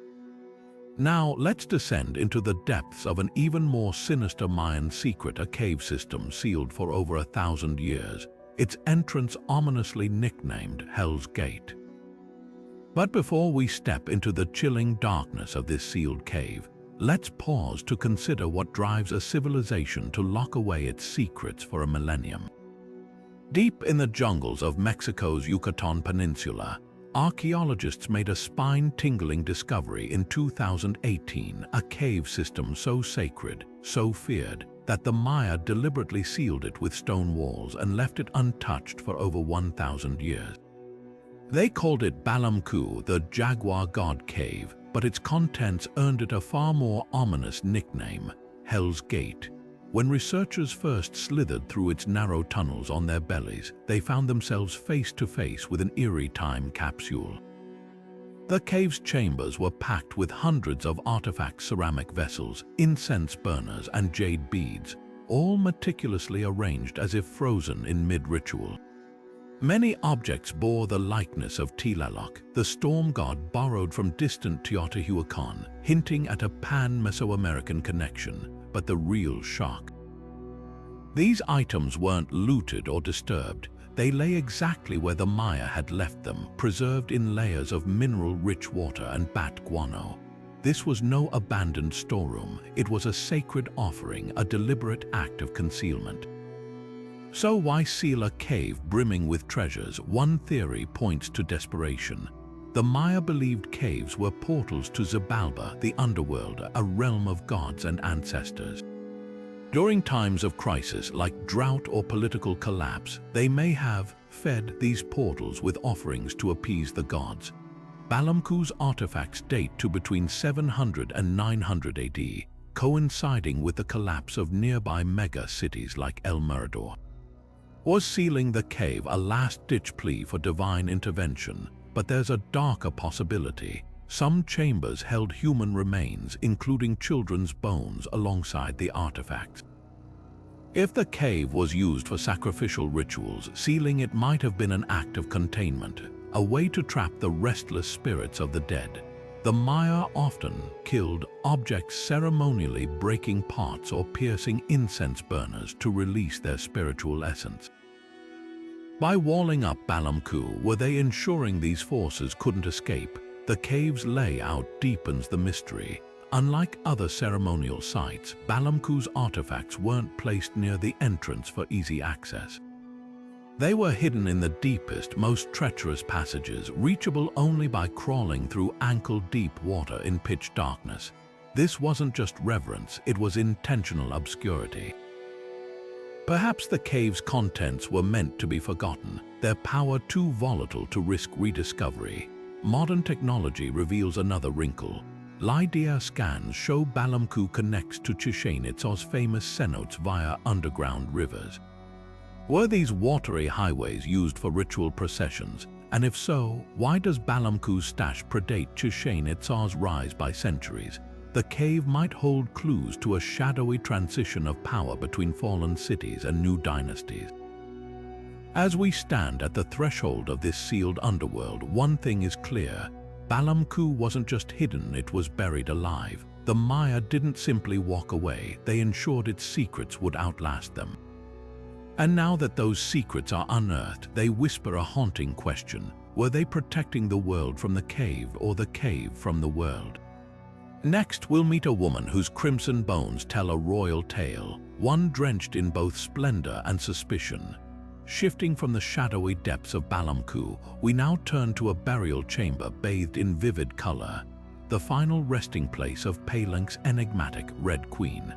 Now, let's descend into the depths of an even more sinister Mayan secret, a cave system sealed for over 1,000 years, its entrance ominously nicknamed Hell's Gate. But before we step into the chilling darkness of this sealed cave, let's pause to consider what drives a civilization to lock away its secrets for a millennium. Deep in the jungles of Mexico's Yucatan Peninsula, archaeologists made a spine-tingling discovery in 2018, a cave system so sacred, so feared, that the Maya deliberately sealed it with stone walls and left it untouched for over 1,000 years. They called it Palenque, the Jaguar God Cave, but its contents earned it a far more ominous nickname, Hell's Gate. When researchers first slithered through its narrow tunnels on their bellies, they found themselves face to face with an eerie time capsule. The cave's chambers were packed with hundreds of artifact ceramic vessels, incense burners, and jade beads, all meticulously arranged as if frozen in mid-ritual. Many objects bore the likeness of Tlaloc, the storm god borrowed from distant Teotihuacan, hinting at a pan-Mesoamerican connection. But the real shock: these items weren't looted or disturbed. They lay exactly where the Maya had left them, preserved in layers of mineral-rich water and bat guano. This was no abandoned storeroom. It was a sacred offering, a deliberate act of concealment. So why seal a cave brimming with treasures? One theory points to desperation. The Maya believed caves were portals to Xibalba, the underworld, a realm of gods and ancestors. During times of crisis like drought or political collapse, they may have fed these portals with offerings to appease the gods. Palenque's artifacts date to between 700 and 900 AD, coinciding with the collapse of nearby mega-cities like El Mirador. Was sealing the cave a last-ditch plea for divine intervention? But there's a darker possibility. Some chambers held human remains, including children's bones, alongside the artifacts. If the cave was used for sacrificial rituals, sealing it might have been an act of containment, a way to trap the restless spirits of the dead. The Maya often killed objects, ceremonially breaking pots or piercing incense burners to release their spiritual essence. By walling up Palenque, were they ensuring these forces couldn't escape? The cave's layout deepens the mystery. Unlike other ceremonial sites, Palenque's artifacts weren't placed near the entrance for easy access. They were hidden in the deepest, most treacherous passages, reachable only by crawling through ankle-deep water in pitch darkness. This wasn't just reverence, it was intentional obscurity. Perhaps the cave's contents were meant to be forgotten, their power too volatile to risk rediscovery. Modern technology reveals another wrinkle. LiDAR scans show Palenque connects to Chichen Itza's famous cenotes via underground rivers. Were these watery highways used for ritual processions? And if so, why does Palenque's stash predate Chichen Itza's rise by centuries? The cave might hold clues to a shadowy transition of power between fallen cities and new dynasties. As we stand at the threshold of this sealed underworld, one thing is clear. Palenque wasn't just hidden, it was buried alive. The Maya didn't simply walk away, they ensured its secrets would outlast them. And now that those secrets are unearthed, they whisper a haunting question. Were they protecting the world from the cave, or the cave from the world? Next, we'll meet a woman whose crimson bones tell a royal tale, one drenched in both splendor and suspicion. Shifting from the shadowy depths of Palenque, we now turn to a burial chamber bathed in vivid color, the final resting place of Palenque's enigmatic Red Queen.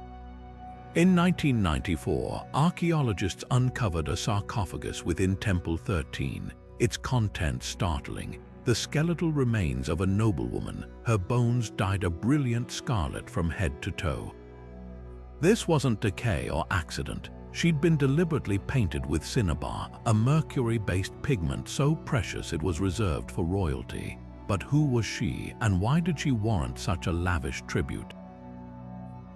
In 1994, archaeologists uncovered a sarcophagus within Temple 13, its contents startling. The skeletal remains of a noblewoman, her bones dyed a brilliant scarlet from head to toe. This wasn't decay or accident. She'd been deliberately painted with cinnabar, a mercury-based pigment so precious it was reserved for royalty. But who was she, and why did she warrant such a lavish tribute?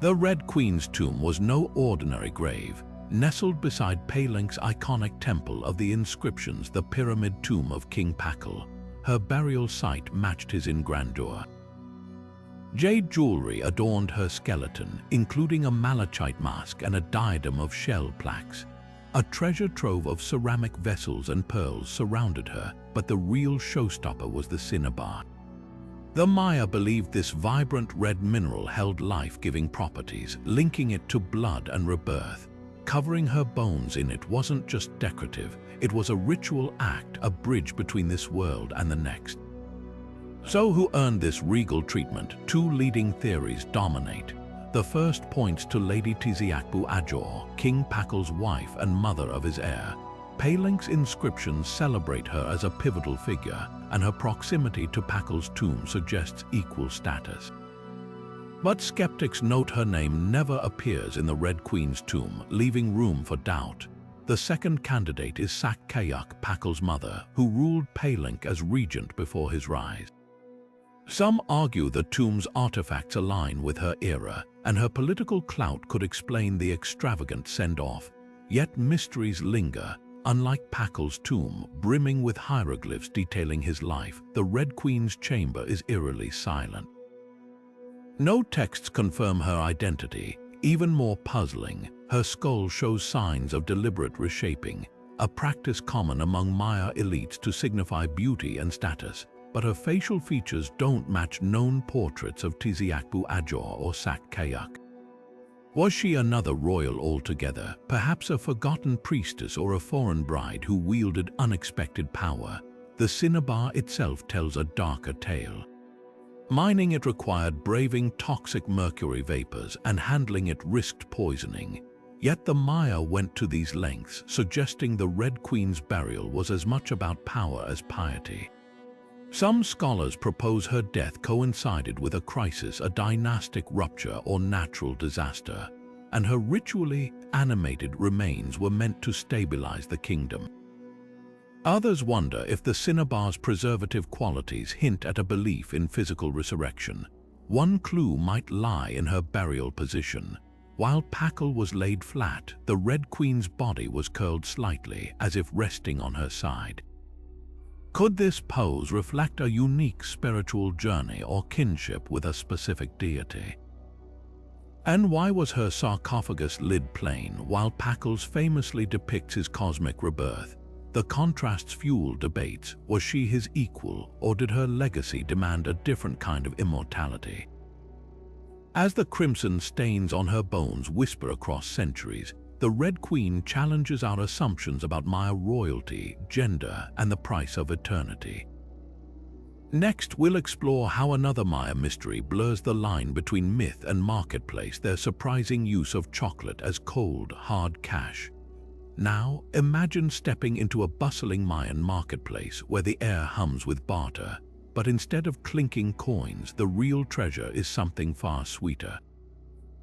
The Red Queen's tomb was no ordinary grave. Nestled beside Palenque's iconic temple of the inscriptions, the pyramid tomb of King Pakal, her burial site matched his in grandeur. Jade jewelry adorned her skeleton, including a malachite mask and a diadem of shell plaques. A treasure trove of ceramic vessels and pearls surrounded her, but the real showstopper was the cinnabar. The Maya believed this vibrant red mineral held life-giving properties, linking it to blood and rebirth. Covering her bones in it wasn't just decorative, it was a ritual act, a bridge between this world and the next. So who earned this regal treatment? Two leading theories dominate. The first points to Lady Tiziackbu Ajor, King Pakal's wife and mother of his heir. Palenque's inscriptions celebrate her as a pivotal figure, and her proximity to Pakal's tomb suggests equal status. But skeptics note her name never appears in the Red Queen's tomb, leaving room for doubt. The second candidate is Sacrificial, Pakal's mother, who ruled Palenque as regent before his rise. Some argue the tomb's artifacts align with her era, and her political clout could explain the extravagant send-off. Yet mysteries linger. Unlike Pakal's tomb, brimming with hieroglyphs detailing his life, the Red Queen's chamber is eerily silent. No texts confirm her identity. Even more puzzling, her skull shows signs of deliberate reshaping, a practice common among Maya elites to signify beauty and status. But her facial features don't match known portraits of Tiziackbu Ajor or Sacrificial. Was she another royal altogether, perhaps a forgotten priestess or a foreign bride who wielded unexpected power? The cinnabar itself tells a darker tale. Mining it required braving toxic mercury vapors, and handling it risked poisoning. Yet the Maya went to these lengths, suggesting the Red Queen's burial was as much about power as piety. Some scholars propose her death coincided with a crisis, a dynastic rupture or natural disaster, and her ritually animated remains were meant to stabilize the kingdom. Others wonder if the cinnabar's preservative qualities hint at a belief in physical resurrection. One clue might lie in her burial position. While Pakal was laid flat, the Red Queen's body was curled slightly, as if resting on her side. Could this pose reflect a unique spiritual journey or kinship with a specific deity? And why was her sarcophagus lid plain, while Pakal's famously depicts his cosmic rebirth? The contrasts fuel debates. Was she his equal, or did her legacy demand a different kind of immortality? As the crimson stains on her bones whisper across centuries, the Red Queen challenges our assumptions about Maya royalty, gender, and the price of eternity. Next, we'll explore how another Maya mystery blurs the line between myth and marketplace, their surprising use of chocolate as cold, hard cash. Now, imagine stepping into a bustling Mayan marketplace where the air hums with barter, but instead of clinking coins, the real treasure is something far sweeter.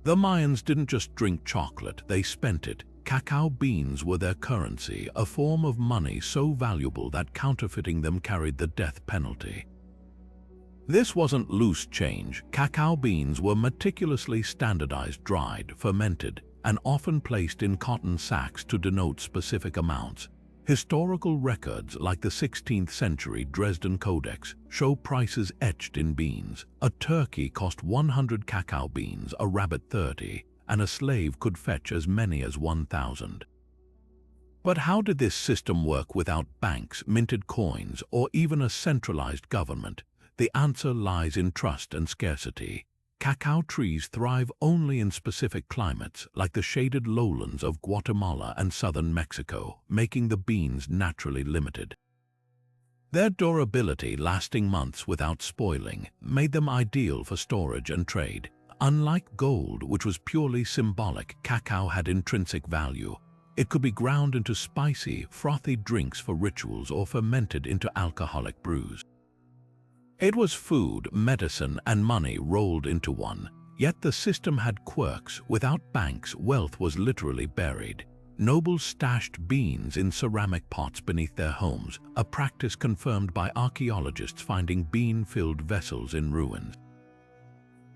The Mayans didn't just drink chocolate, they spent it. Cacao beans were their currency, a form of money so valuable that counterfeiting them carried the death penalty. This wasn't loose change. Cacao beans were meticulously standardized, dried, fermented, and often placed in cotton sacks to denote specific amounts. Historical records like the 16th century Dresden Codex show prices etched in beans. A turkey cost 100 cacao beans, a rabbit 30, and a slave could fetch as many as 1,000. But how did this system work without banks, minted coins, or even a centralized government? The answer lies in trust and scarcity. Cacao trees thrive only in specific climates, like the shaded lowlands of Guatemala and southern Mexico, making the beans naturally limited. Their durability, lasting months without spoiling, made them ideal for storage and trade. Unlike gold, which was purely symbolic, cacao had intrinsic value. It could be ground into spicy, frothy drinks for rituals or fermented into alcoholic brews. It was food, medicine, and money rolled into one. Yet the system had quirks. Without banks, wealth was literally buried. Nobles stashed beans in ceramic pots beneath their homes, a practice confirmed by archaeologists finding bean-filled vessels in ruins.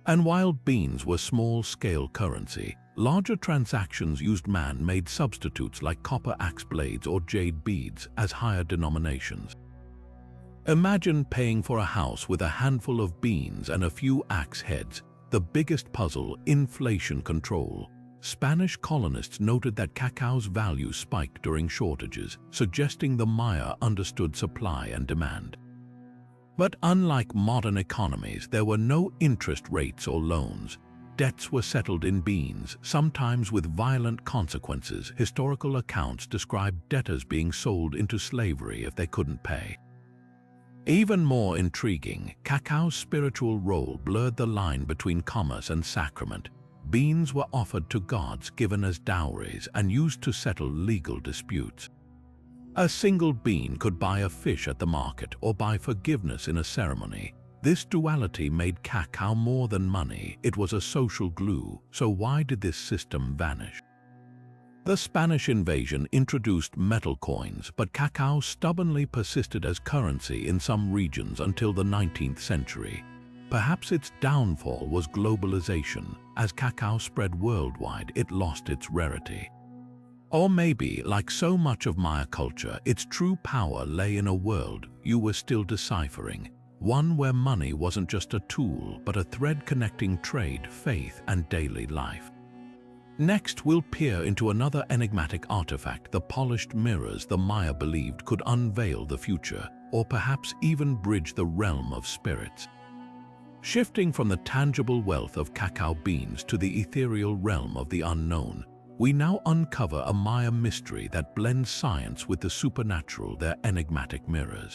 And while beans were small-scale currency, larger transactions used man-made substitutes like copper axe blades or jade beads as higher denominations. Imagine paying for a house with a handful of beans and a few axe heads. The biggest puzzle, inflation control. Spanish colonists noted that cacao's value spiked during shortages, suggesting the Maya understood supply and demand. But unlike modern economies, there were no interest rates or loans. Debts were settled in beans, sometimes with violent consequences. Historical accounts describe debtors being sold into slavery if they couldn't pay. Even more intriguing, cacao's spiritual role blurred the line between commerce and sacrament. Beans were offered to gods, given as dowries, and used to settle legal disputes. A single bean could buy a fish at the market or buy forgiveness in a ceremony. This duality made cacao more than money. It was a social glue. So why did this system vanish? The Spanish invasion introduced metal coins, but cacao stubbornly persisted as currency in some regions until the 19th century. Perhaps its downfall was globalization. As cacao spread worldwide, it lost its rarity. Or maybe, like so much of Maya culture, its true power lay in a world you were still deciphering. One where money wasn't just a tool, but a thread connecting trade, faith, and daily life. Next, we'll peer into another enigmatic artifact, the polished mirrors the Maya believed could unveil the future, or perhaps even bridge the realm of spirits. Shifting from the tangible wealth of cacao beans to the ethereal realm of the unknown, we now uncover a Maya mystery that blends science with the supernatural, their enigmatic mirrors.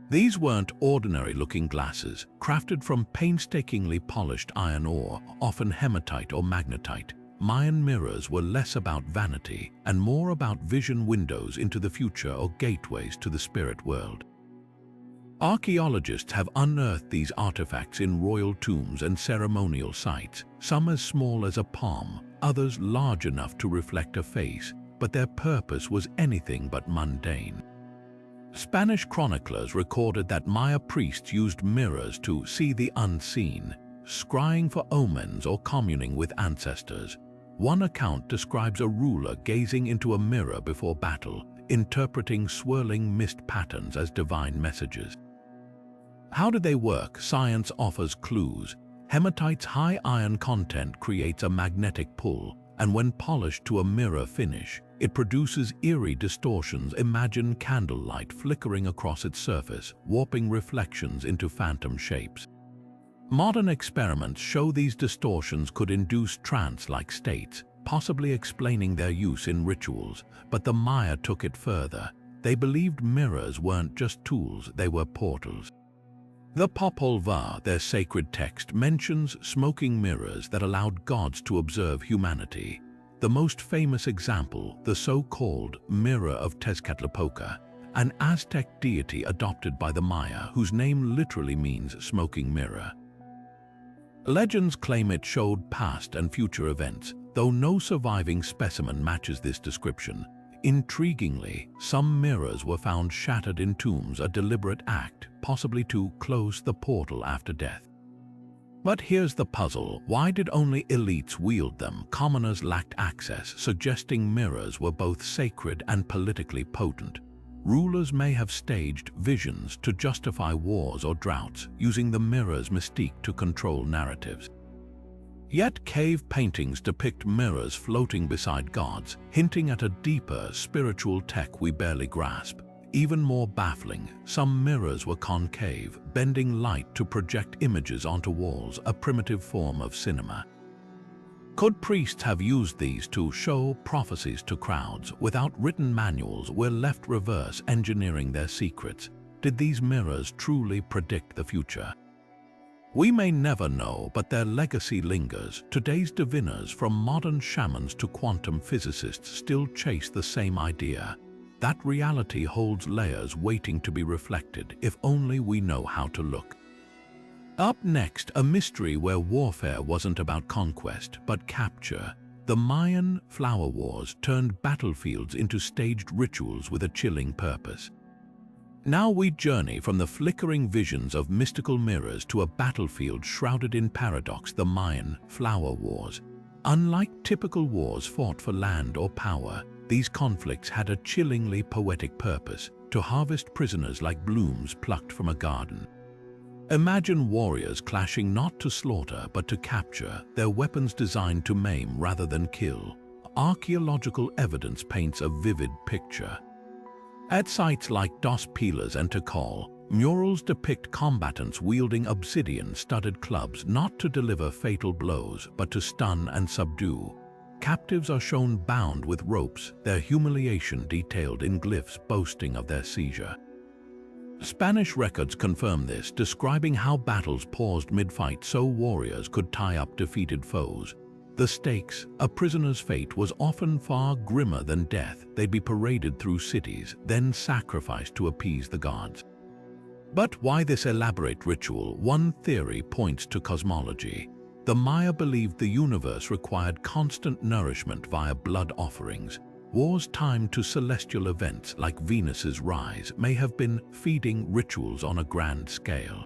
These weren't ordinary-looking glasses, crafted from painstakingly polished iron ore, often hematite or magnetite. Mayan mirrors were less about vanity and more about vision windows into the future or gateways to the spirit world. Archaeologists have unearthed these artifacts in royal tombs and ceremonial sites, some as small as a palm, others large enough to reflect a face, but their purpose was anything but mundane. Spanish chroniclers recorded that Maya priests used mirrors to see the unseen, scrying for omens or communing with ancestors. One account describes a ruler gazing into a mirror before battle, interpreting swirling mist patterns as divine messages. How did they work? Science offers clues. Hematite's high iron content creates a magnetic pull, and when polished to a mirror finish, It produces eerie distortions. Imagine candlelight flickering across its surface, warping reflections into phantom shapes. Modern experiments show these distortions could induce trance-like states, possibly explaining their use in rituals, but the Maya took it further. They believed mirrors weren't just tools, they were portals. The Popol Vuh, their sacred text, mentions smoking mirrors that allowed gods to observe humanity. The most famous example, the so-called Mirror of Tezcatlipoca, an Aztec deity adopted by the Maya whose name literally means smoking mirror. Legends claim it showed past and future events, though no surviving specimen matches this description. Intriguingly, some mirrors were found shattered in tombs, a deliberate act, possibly to close the portal after death. But here's the puzzle: why did only elites wield them? Commoners lacked access, suggesting mirrors were both sacred and politically potent. Rulers may have staged visions to justify wars or droughts, using the mirror's mystique to control narratives. Yet cave paintings depict mirrors floating beside gods, hinting at a deeper spiritual tech we barely grasp. Even more baffling, some mirrors were concave, bending light to project images onto walls, a primitive form of cinema. Could priests have used these to show prophecies to crowds? Without written manuals, we're left reverse engineering their secrets. Did these mirrors truly predict the future? We may never know, but their legacy lingers. Today's diviners, from modern shamans to quantum physicists, still chase the same idea. That reality holds layers waiting to be reflected, if only we know how to look. Up next, a mystery where warfare wasn't about conquest, but capture. The Mayan flower wars turned battlefields into staged rituals with a chilling purpose. Now we journey from the flickering visions of mystical mirrors to a battlefield shrouded in paradox: the Mayan flower wars. Unlike typical wars fought for land or power, these conflicts had a chillingly poetic purpose: to harvest prisoners like blooms plucked from a garden. Imagine warriors clashing not to slaughter but to capture, their weapons designed to maim rather than kill. Archaeological evidence paints a vivid picture. At sites like Dos Pilas and Tikal, murals depict combatants wielding obsidian-studded clubs not to deliver fatal blows but to stun and subdue. Captives are shown bound with ropes, their humiliation detailed in glyphs boasting of their seizure. Spanish records confirm this, describing how battles paused mid-fight so warriors could tie up defeated foes. The stakes, a prisoner's fate, was often far grimmer than death. They'd be paraded through cities, then sacrificed to appease the gods. But why this elaborate ritual? One theory points to cosmology. The Maya believed the universe required constant nourishment via blood offerings. Wars timed to celestial events like Venus's rise may have been feeding rituals on a grand scale.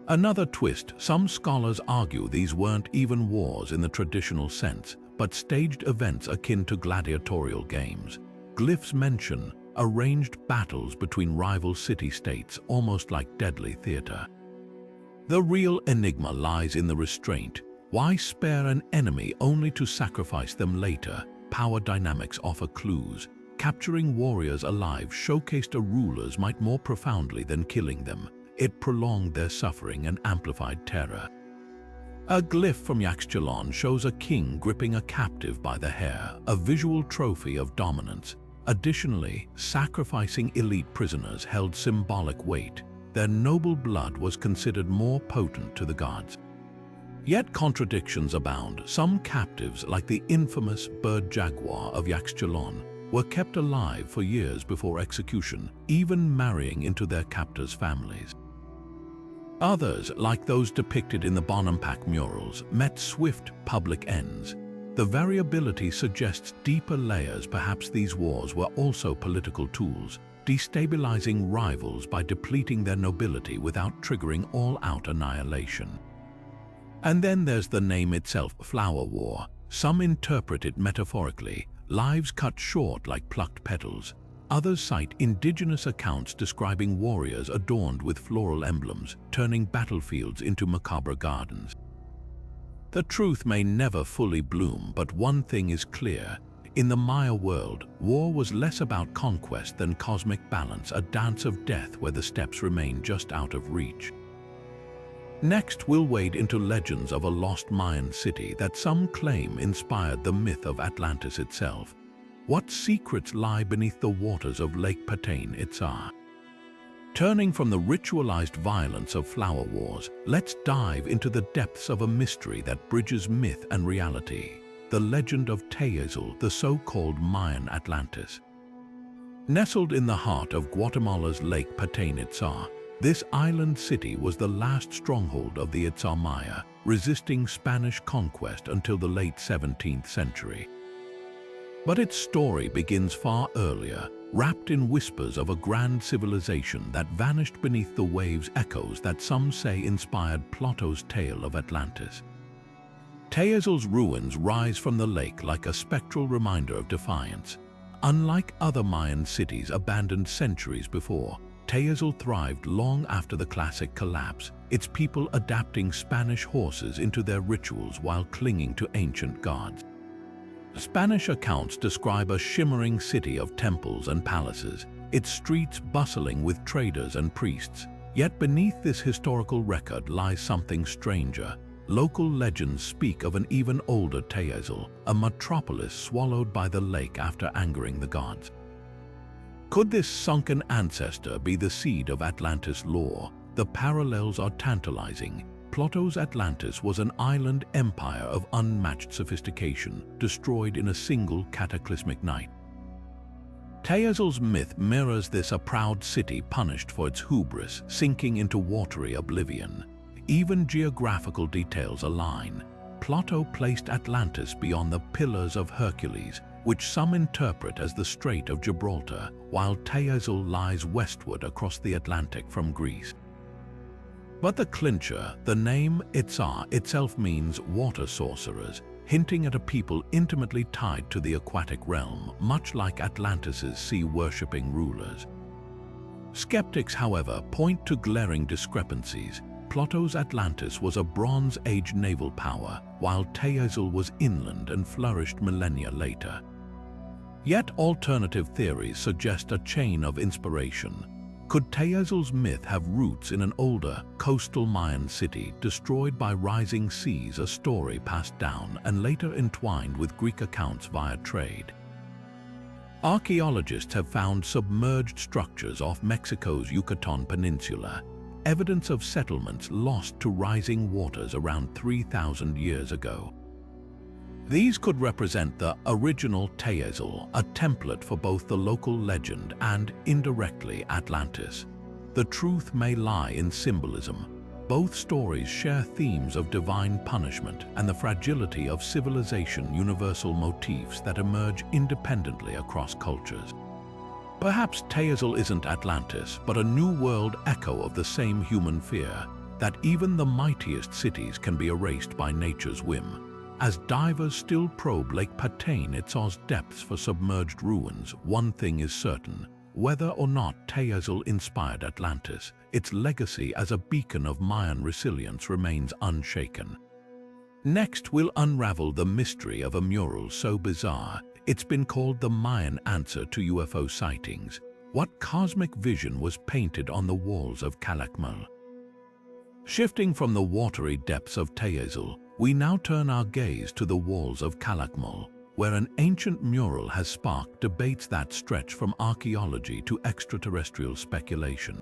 Another twist: some scholars argue these weren't even wars in the traditional sense, but staged events akin to gladiatorial games. Glyphs mention arranged battles between rival city-states, almost like deadly theater. The real enigma lies in the restraint. Why spare an enemy only to sacrifice them later? Power dynamics offer clues. Capturing warriors alive showcased a ruler's might more profoundly than killing them. It prolonged their suffering and amplified terror. A glyph from Yaxchilan shows a king gripping a captive by the hair, a visual trophy of dominance. Additionally, sacrificing elite prisoners held symbolic weight. Their noble blood was considered more potent to the gods. Yet contradictions abound. Some captives, like the infamous bird jaguar of Yaxchilan, were kept alive for years before execution, even marrying into their captors' families. Others, like those depicted in the Bonampak murals, met swift public ends. The variability suggests deeper layers. Perhaps these wars were also political tools, destabilizing rivals by depleting their nobility without triggering all-out annihilation. And then there's the name itself, flower war. Some interpret it metaphorically, lives cut short like plucked petals. Others cite indigenous accounts describing warriors adorned with floral emblems, turning battlefields into macabre gardens. The truth may never fully bloom, but one thing is clear: In the Maya world, war was less about conquest than cosmic balance, a dance of death where the steps remain just out of reach. Next, we'll wade into legends of a lost Mayan city that some claim inspired the myth of Atlantis itself. What secrets lie beneath the waters of Lake Palenque? Turning from the ritualized violence of flower wars, let's dive into the depths of a mystery that bridges myth and reality. The legend of Tayezal, the so-called Mayan Atlantis. Nestled in the heart of Guatemala's Lake Palenque, this island city was the last stronghold of the Itzá Maya, resisting Spanish conquest until the late 17th century. But its story begins far earlier, wrapped in whispers of a grand civilization that vanished beneath the waves, echoes that some say inspired Plato's tale of Atlantis. Tayezal's ruins rise from the lake like a spectral reminder of defiance. Unlike other Mayan cities abandoned centuries before, Tayezal thrived long after the classic collapse, its people adapting Spanish horses into their rituals while clinging to ancient gods. Spanish accounts describe a shimmering city of temples and palaces, its streets bustling with traders and priests. Yet beneath this historical record lies something stranger. Local legends speak of an even older Tayezal, a metropolis swallowed by the lake after angering the gods. Could this sunken ancestor be the seed of Atlantis lore? The parallels are tantalizing. Plato's Atlantis was an island empire of unmatched sophistication, destroyed in a single cataclysmic night. Tayezal's myth mirrors this, a proud city punished for its hubris, sinking into watery oblivion. Even geographical details align. Plato placed Atlantis beyond the Pillars of Hercules, which some interpret as the Strait of Gibraltar, while Tayezal lies westward across the Atlantic from Greece. But the clincher, the name Itzá itself means water sorcerers, hinting at a people intimately tied to the aquatic realm, much like Atlantis's sea-worshipping rulers. Skeptics, however, point to glaring discrepancies. Plato's Atlantis was a Bronze Age naval power, while Tayezal was inland and flourished millennia later. Yet alternative theories suggest a chain of inspiration. Could Tayezal's myth have roots in an older, coastal Mayan city destroyed by rising seas, a story passed down and later entwined with Greek accounts via trade? Archaeologists have found submerged structures off Mexico's Yucatan Peninsula, evidence of settlements lost to rising waters around 3,000 years ago. These could represent the original Tayezal, a template for both the local legend and, indirectly, Atlantis. The truth may lie in symbolism. Both stories share themes of divine punishment and the fragility of civilization, universal motifs that emerge independently across cultures. Perhaps Tayezal isn't Atlantis, but a new world echo of the same human fear, that even the mightiest cities can be erased by nature's whim. As divers still probe Lake Palenque's depths for submerged ruins, one thing is certain: whether or not Tayezal inspired Atlantis, its legacy as a beacon of Mayan resilience remains unshaken. Next, we'll unravel the mystery of a mural so bizarre, it's been called the Mayan answer to UFO sightings. What cosmic vision was painted on the walls of Palenque? Shifting from the watery depths of Tayezal, we now turn our gaze to the walls of Palenque, where an ancient mural has sparked debates that stretch from archaeology to extraterrestrial speculation.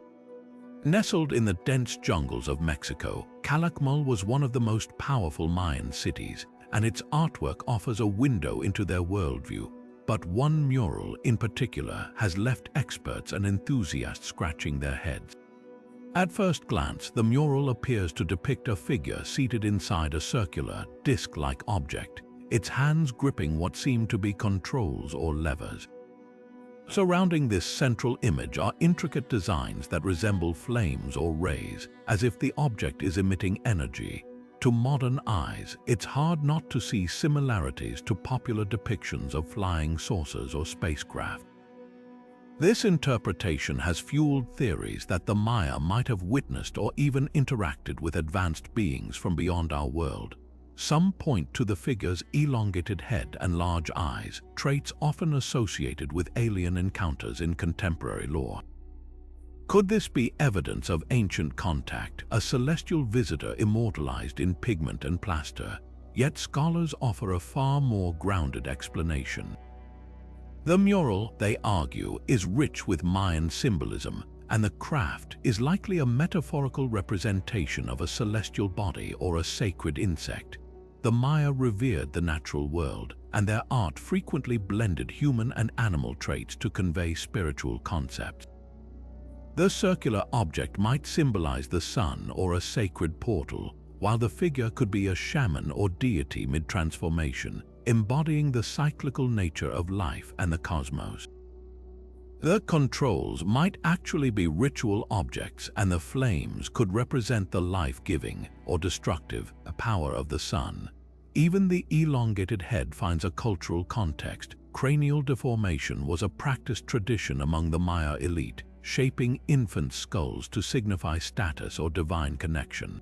Nestled in the dense jungles of Mexico, Palenque was one of the most powerful Mayan cities, and its artwork offers a window into their worldview. But one mural in particular has left experts and enthusiasts scratching their heads. At first glance, the mural appears to depict a figure seated inside a circular, disc-like object, its hands gripping what seem to be controls or levers. Surrounding this central image are intricate designs that resemble flames or rays, as if the object is emitting energy. To modern eyes, it's hard not to see similarities to popular depictions of flying saucers or spacecraft. This interpretation has fueled theories that the Maya might have witnessed or even interacted with advanced beings from beyond our world. Some point to the figure's elongated head and large eyes, traits often associated with alien encounters in contemporary lore. Could this be evidence of ancient contact, a celestial visitor immortalized in pigment and plaster? Yet scholars offer a far more grounded explanation. The mural, they argue, is rich with Mayan symbolism, and the craft is likely a metaphorical representation of a celestial body or a sacred insect. The Maya revered the natural world, and their art frequently blended human and animal traits to convey spiritual concepts. The circular object might symbolize the sun or a sacred portal, while the figure could be a shaman or deity mid-transformation, embodying the cyclical nature of life and the cosmos. The controls might actually be ritual objects, and the flames could represent the life-giving or destructive power of the sun. Even the elongated head finds a cultural context. Cranial deformation was a practiced tradition among the Maya elite, shaping infant skulls to signify status or divine connection.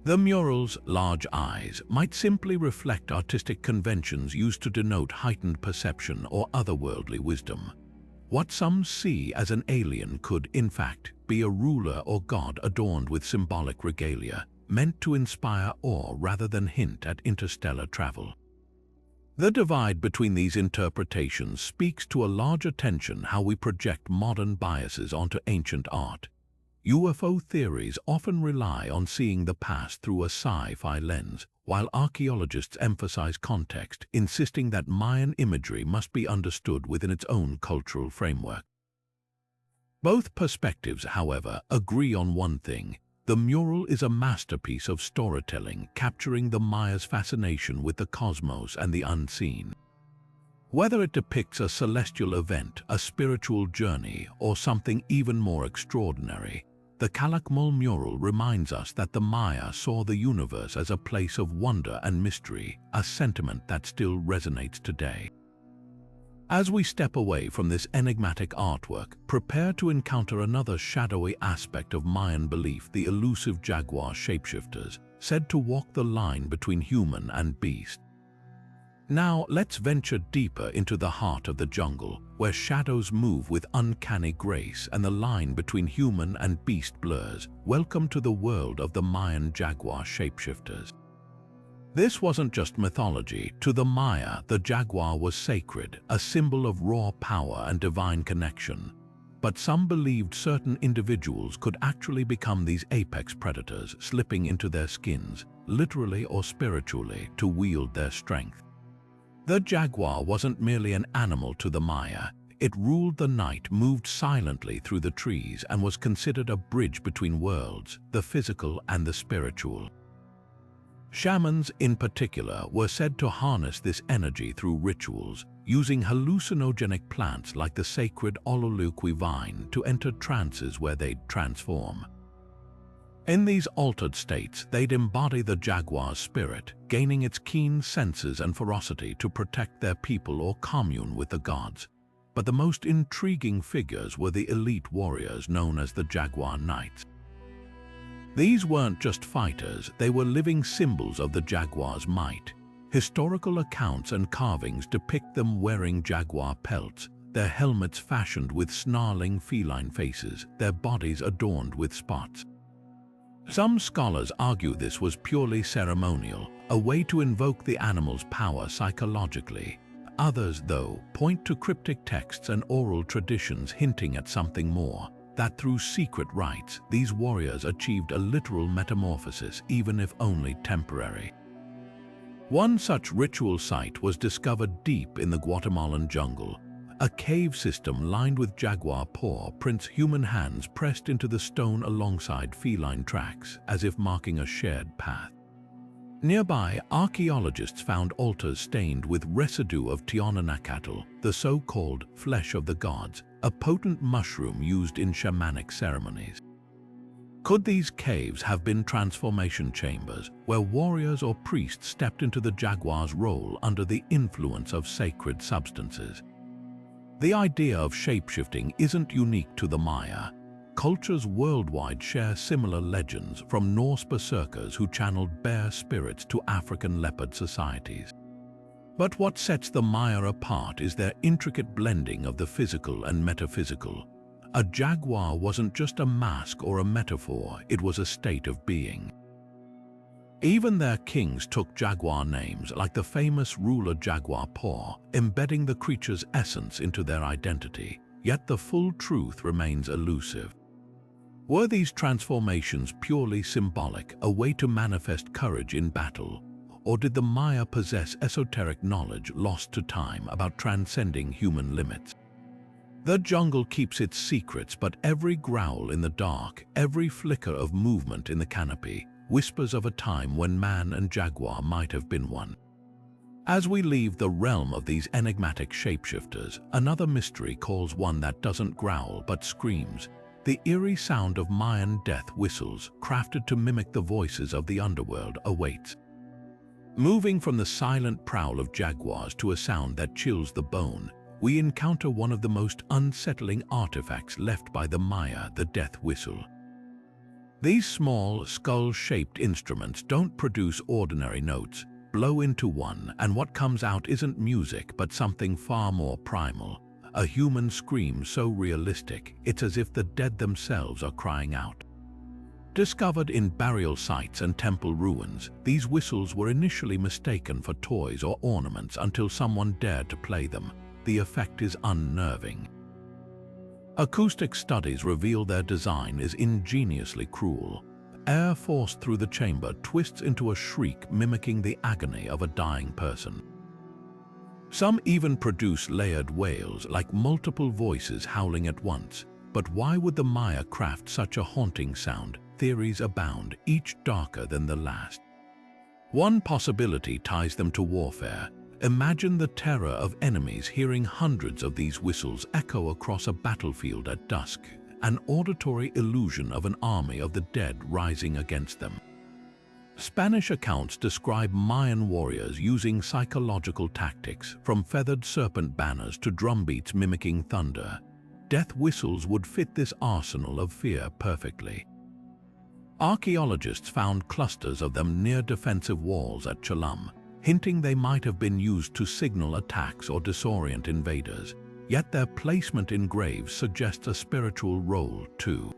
The mural's large eyes might simply reflect artistic conventions used to denote heightened perception or otherworldly wisdom. What some see as an alien could, in fact, be a ruler or god adorned with symbolic regalia, meant to inspire awe rather than hint at interstellar travel. The divide between these interpretations speaks to a larger tension how we project modern biases onto ancient art. UFO theories often rely on seeing the past through a sci-fi lens, while archaeologists emphasize context, insisting that Mayan imagery must be understood within its own cultural framework. Both perspectives, however, agree on one thing: the mural is a masterpiece of storytelling, capturing the Maya's fascination with the cosmos and the unseen. Whether it depicts a celestial event, a spiritual journey, or something even more extraordinary, the Calakmul mural reminds us that the Maya saw the universe as a place of wonder and mystery, a sentiment that still resonates today. As we step away from this enigmatic artwork, prepare to encounter another shadowy aspect of Mayan belief: the elusive jaguar shapeshifters, said to walk the line between human and beast. Now let's venture deeper into the heart of the jungle, where shadows move with uncanny grace and the line between human and beast blurs. Welcome to the world of the Mayan jaguar shapeshifters. This wasn't just mythology. To the Maya, the jaguar was sacred, a symbol of raw power and divine connection. But some believed certain individuals could actually become these apex predators, slipping into their skins, literally or spiritually, to wield their strength. The jaguar wasn't merely an animal to the Maya. It ruled the night, moved silently through the trees, and was considered a bridge between worlds, the physical and the spiritual. Shamans, in particular, were said to harness this energy through rituals, using hallucinogenic plants like the sacred Ololuqui vine to enter trances where they'd transform. In these altered states, they'd embody the jaguar's spirit, gaining its keen senses and ferocity to protect their people or commune with the gods. But the most intriguing figures were the elite warriors known as the Jaguar Knights. These weren't just fighters, they were living symbols of the jaguar's might. Historical accounts and carvings depict them wearing jaguar pelts, their helmets fashioned with snarling feline faces, their bodies adorned with spots. Some scholars argue this was purely ceremonial, a way to invoke the animal's power psychologically. Others, though, point to cryptic texts and oral traditions hinting at something more, that through secret rites, these warriors achieved a literal metamorphosis, even if only temporary. One such ritual site was discovered deep in the Guatemalan jungle, a cave system lined with jaguar paw prints, human hands pressed into the stone alongside feline tracks, as if marking a shared path. Nearby, archaeologists found altars stained with residue of Tionanacatl, the so-called flesh of the gods, a potent mushroom used in shamanic ceremonies. Could these caves have been transformation chambers, where warriors or priests stepped into the jaguar's role under the influence of sacred substances? The idea of shapeshifting isn't unique to the Maya. cultures worldwide share similar legends, from Norse berserkers who channeled bear spirits to African leopard societies. But what sets the Maya apart is their intricate blending of the physical and metaphysical. A jaguar wasn't just a mask or a metaphor, it was a state of being. Even their kings took jaguar names, like the famous ruler Jaguar Paw, embedding the creature's essence into their identity. Yet the full truth remains elusive. Were these transformations purely symbolic, a way to manifest courage in battle? Or did the Maya possess esoteric knowledge lost to time about transcending human limits? The jungle keeps its secrets, but every growl in the dark, every flicker of movement in the canopy, whispers of a time when man and jaguar might have been one. As we leave the realm of these enigmatic shapeshifters, another mystery calls one that doesn't growl but screams: the eerie sound of Mayan death whistles, crafted to mimic the voices of the underworld, awaits. Moving from the silent prowl of jaguars to a sound that chills the bone, we encounter one of the most unsettling artifacts left by the Maya, the death whistle. These small, skull-shaped instruments don't produce ordinary notes. Blow into one, and what comes out isn't music, but something far more primal. A human scream so realistic, it's as if the dead themselves are crying out. Discovered in burial sites and temple ruins, these whistles were initially mistaken for toys or ornaments until someone dared to play them. The effect is unnerving. Acoustic studies reveal their design is ingeniously cruel. Air forced through the chamber twists into a shriek mimicking the agony of a dying person. Some even produce layered wails, like multiple voices howling at once. But why would the Maya craft such a haunting sound? Theories abound, each darker than the last. One possibility ties them to warfare. Imagine the terror of enemies hearing hundreds of these whistles echo across a battlefield at dusk, an auditory illusion of an army of the dead rising against them. Spanish accounts describe Mayan warriors using psychological tactics, from feathered serpent banners to drumbeats mimicking thunder. Death whistles would fit this arsenal of fear perfectly. Archaeologists found clusters of them near defensive walls at Chalam, hinting they might have been used to signal attacks or disorient invaders. Yet their placement in graves suggests a spiritual role too.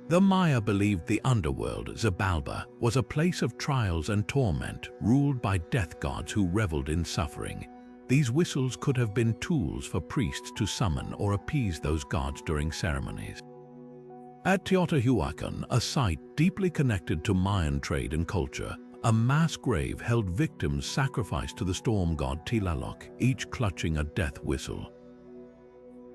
The Maya believed the underworld, Xibalba, was a place of trials and torment, ruled by death gods who reveled in suffering. These whistles could have been tools for priests to summon or appease those gods during ceremonies. At Teotihuacan, a site deeply connected to Mayan trade and culture, a mass grave held victims sacrificed to the storm god Tlaloc, each clutching a death whistle.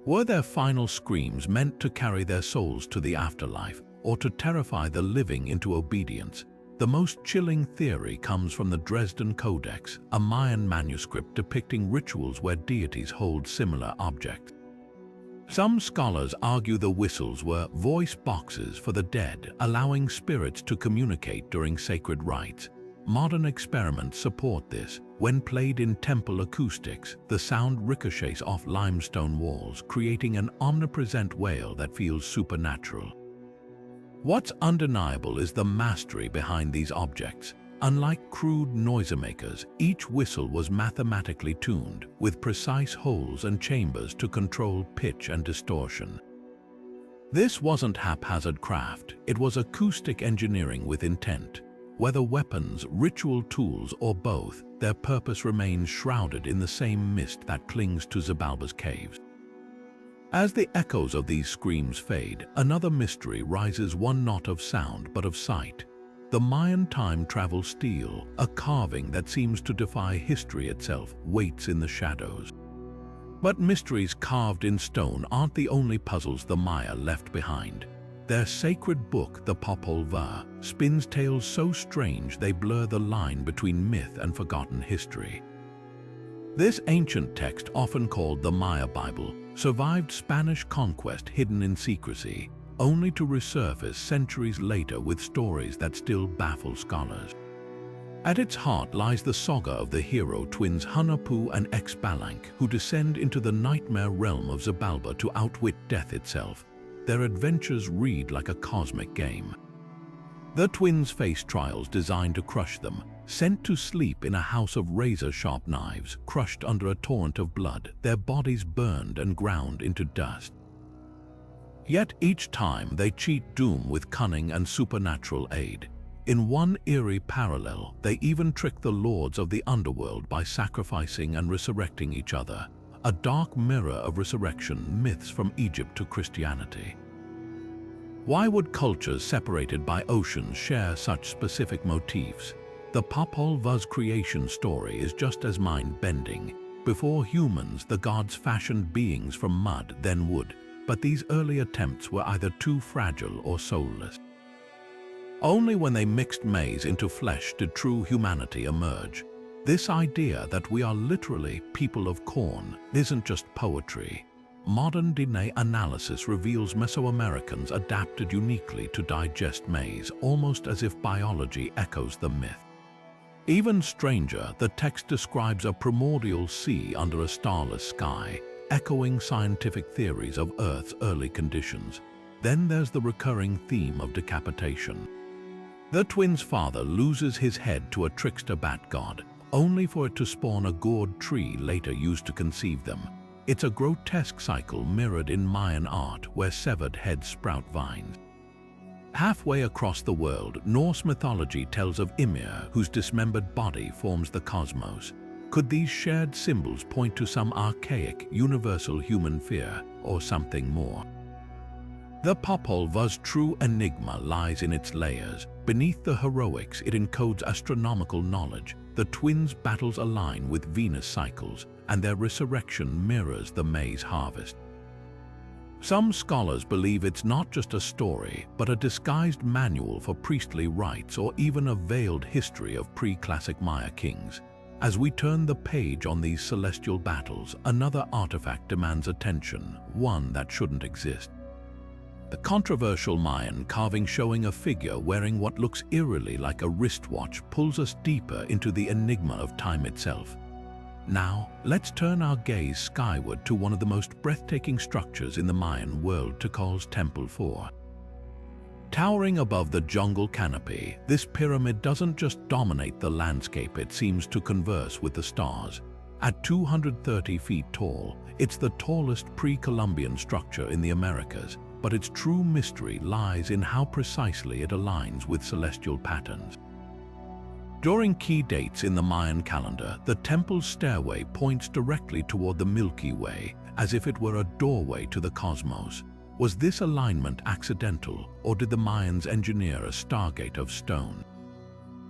Were their final screams meant to carry their souls to the afterlife, or to terrify the living into obedience? The most chilling theory comes from the Dresden Codex, a Mayan manuscript depicting rituals where deities hold similar objects. Some scholars argue the whistles were voice boxes for the dead, allowing spirits to communicate during sacred rites. Modern experiments support this. When played in temple acoustics, the sound ricochets off limestone walls, creating an omnipresent wail that feels supernatural. What's undeniable is the mastery behind these objects. Unlike crude noisemakers, each whistle was mathematically tuned, with precise holes and chambers to control pitch and distortion. This wasn't haphazard craft, it was acoustic engineering with intent. Whether weapons, ritual tools, or both, their purpose remains shrouded in the same mist that clings to Xibalba's caves. As the echoes of these screams fade, another mystery rises, one not of sound but of sight. The Mayan time travel stele, a carving that seems to defy history itself, waits in the shadows. But mysteries carved in stone aren't the only puzzles the Maya left behind. Their sacred book, the Popol Vuh, spins tales so strange they blur the line between myth and forgotten history. This ancient text, often called the Maya Bible, survived Spanish conquest hidden in secrecy, only to resurface centuries later with stories that still baffle scholars. At its heart lies the saga of the hero twins Hunahpu and Palenque, who descend into the nightmare realm of Xibalba to outwit death itself. their adventures read like a cosmic game. The twins face trials designed to crush them, sent to sleep in a house of razor-sharp knives, crushed under a torrent of blood, their bodies burned and ground into dust. Yet each time they cheat doom with cunning and supernatural aid. In one eerie parallel, they even trick the lords of the underworld by sacrificing and resurrecting each other, a dark mirror of resurrection myths from Egypt to Christianity. Why would cultures separated by oceans share such specific motifs? The Popol Vuh's creation story is just as mind-bending. Before humans, the gods fashioned beings from mud, then wood, but these early attempts were either too fragile or soulless. Only when they mixed maize into flesh did true humanity emerge. This idea that we are literally people of corn isn't just poetry. Modern DNA analysis reveals Mesoamericans adapted uniquely to digest maize, almost as if biology echoes the myth. Even stranger, the text describes a primordial sea under a starless sky, echoing scientific theories of Earth's early conditions. Then there's the recurring theme of decapitation. The twins' father loses his head to a trickster bat god, only for it to spawn a gourd tree later used to conceive them. It's a grotesque cycle mirrored in Mayan art where severed heads sprout vines. Halfway across the world, Norse mythology tells of Ymir, whose dismembered body forms the cosmos. Could these shared symbols point to some archaic, universal human fear, or something more? The Popol Vuh's true enigma lies in its layers. Beneath the heroics, it encodes astronomical knowledge. The twins' battles align with Venus cycles, and their resurrection mirrors the maize harvest. Some scholars believe it's not just a story, but a disguised manual for priestly rites or even a veiled history of pre-classic Maya kings. As we turn the page on these celestial battles, another artifact demands attention, one that shouldn't exist. The controversial Mayan carving showing a figure wearing what looks eerily like a wristwatch pulls us deeper into the enigma of time itself. Now, let's turn our gaze skyward to one of the most breathtaking structures in the Mayan world, Tikal's Temple 4. Towering above the jungle canopy, this pyramid doesn't just dominate the landscape, it seems to converse with the stars. At 230 feet tall, it's the tallest pre-Columbian structure in the Americas, but its true mystery lies in how precisely it aligns with celestial patterns. During key dates in the Mayan calendar, the temple's stairway points directly toward the Milky Way, as if it were a doorway to the cosmos. Was this alignment accidental, or did the Mayans engineer a stargate of stone?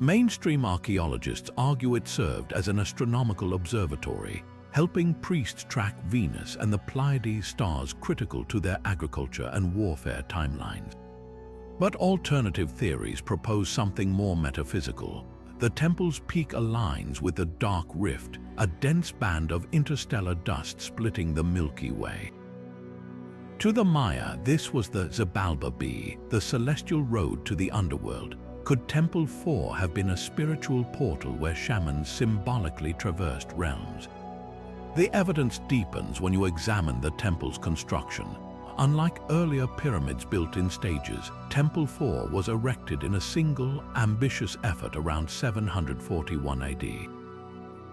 Mainstream archaeologists argue it served as an astronomical observatory, helping priests track Venus and the Pleiades stars critical to their agriculture and warfare timelines. But alternative theories propose something more metaphysical. The temple's peak aligns with the dark rift, a dense band of interstellar dust splitting the Milky Way. To the Maya, this was the Xibalba Bee, the celestial road to the underworld. Could Temple 4 have been a spiritual portal where shamans symbolically traversed realms? The evidence deepens when you examine the temple's construction. Unlike earlier pyramids built in stages, Temple 4 was erected in a single, ambitious effort around 741 AD.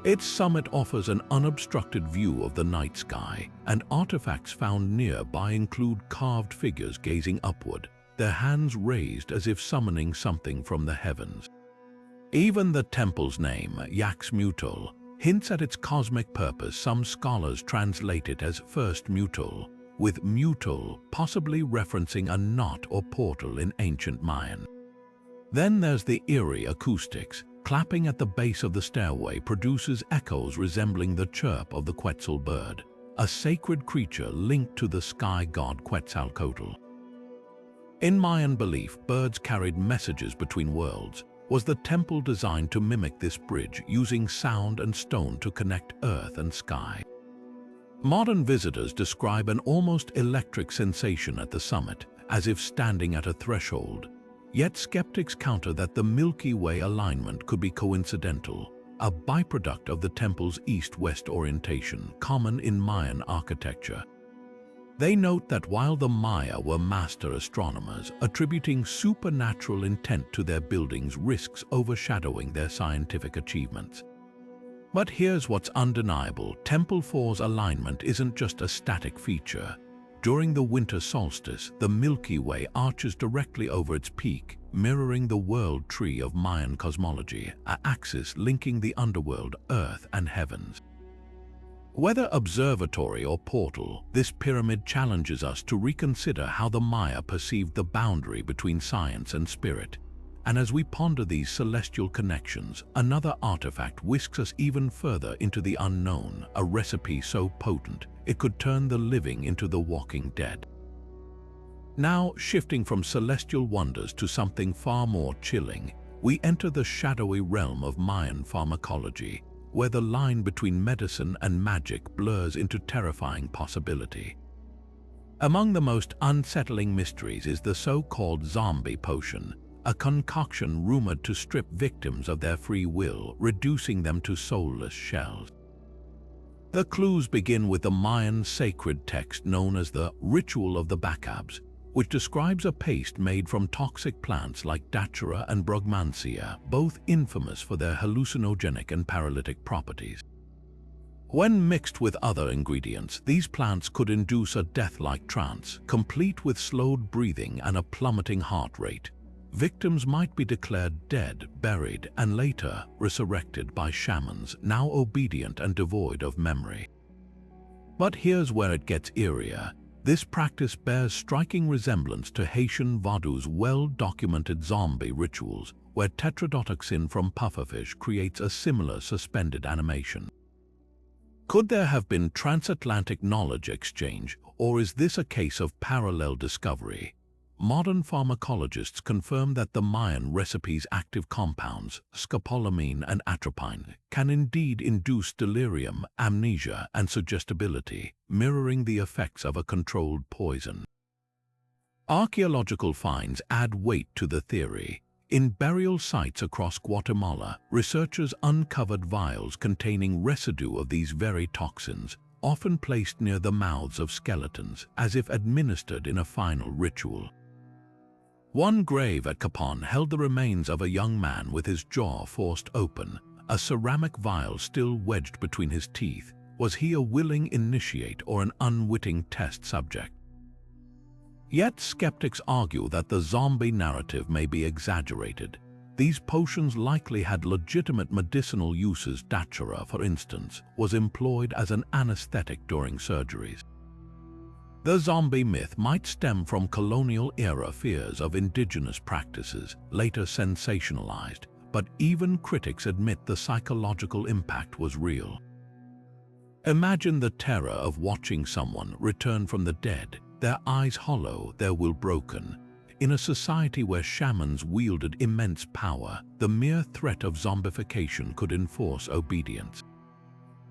Its summit offers an unobstructed view of the night sky, and artifacts found nearby include carved figures gazing upward, their hands raised as if summoning something from the heavens. Even the temple's name, Yaxmutul, hints at its cosmic purpose. Some scholars translate it as First Mutul, with mutul possibly referencing a knot or portal in ancient Mayan. Then there's the eerie acoustics. Clapping at the base of the stairway produces echoes resembling the chirp of the Quetzal bird, a sacred creature linked to the sky god Quetzalcoatl. In Mayan belief, birds carried messages between worlds. Was the temple designed to mimic this bridge, using sound and stone to connect earth and sky? Modern visitors describe an almost electric sensation at the summit, as if standing at a threshold. Yet skeptics counter that the Milky Way alignment could be coincidental, a byproduct of the temple's east-west orientation, common in Mayan architecture. They note that while the Maya were master astronomers, attributing supernatural intent to their buildings risks overshadowing their scientific achievements. But here's what's undeniable: Temple 4's alignment isn't just a static feature. During the winter solstice, the Milky Way arches directly over its peak, mirroring the world tree of Mayan cosmology, an axis linking the underworld, earth, and heavens. Whether observatory or portal, this pyramid challenges us to reconsider how the Maya perceived the boundary between science and spirit. And as we ponder these celestial connections, another artifact whisks us even further into the unknown, a recipe so potent it could turn the living into the walking dead. Now, shifting from celestial wonders to something far more chilling, we enter the shadowy realm of Mayan pharmacology, where the line between medicine and magic blurs into terrifying possibility. Among the most unsettling mysteries is the so-called zombie potion, a concoction rumored to strip victims of their free will, reducing them to soulless shells. The clues begin with the Mayan sacred text known as the Ritual of the Bacabs, which describes a paste made from toxic plants like datura and brugmansia, both infamous for their hallucinogenic and paralytic properties. When mixed with other ingredients, these plants could induce a death-like trance, complete with slowed breathing and a plummeting heart rate. Victims might be declared dead, buried, and later resurrected by shamans, now obedient and devoid of memory. But here's where it gets eerier. This practice bears striking resemblance to Haitian Vodou's well-documented zombie rituals, where tetrodotoxin from pufferfish creates a similar suspended animation. Could there have been transatlantic knowledge exchange, or is this a case of parallel discovery? Modern pharmacologists confirm that the Mayan recipe's active compounds, scopolamine and atropine, can indeed induce delirium, amnesia, and suggestibility, mirroring the effects of a controlled poison. Archaeological finds add weight to the theory. In burial sites across Guatemala, researchers uncovered vials containing residue of these very toxins, often placed near the mouths of skeletons, as if administered in a final ritual. One grave at Capon held the remains of a young man with his jaw forced open, a ceramic vial still wedged between his teeth. Was he a willing initiate or an unwitting test subject? Yet skeptics argue that the zombie narrative may be exaggerated. These potions likely had legitimate medicinal uses. Datura, for instance, was employed as an anesthetic during surgeries. The zombie myth might stem from colonial-era fears of indigenous practices, later sensationalized, but even critics admit the psychological impact was real. Imagine the terror of watching someone return from the dead, their eyes hollow, their will broken. In a society where shamans wielded immense power, the mere threat of zombification could enforce obedience.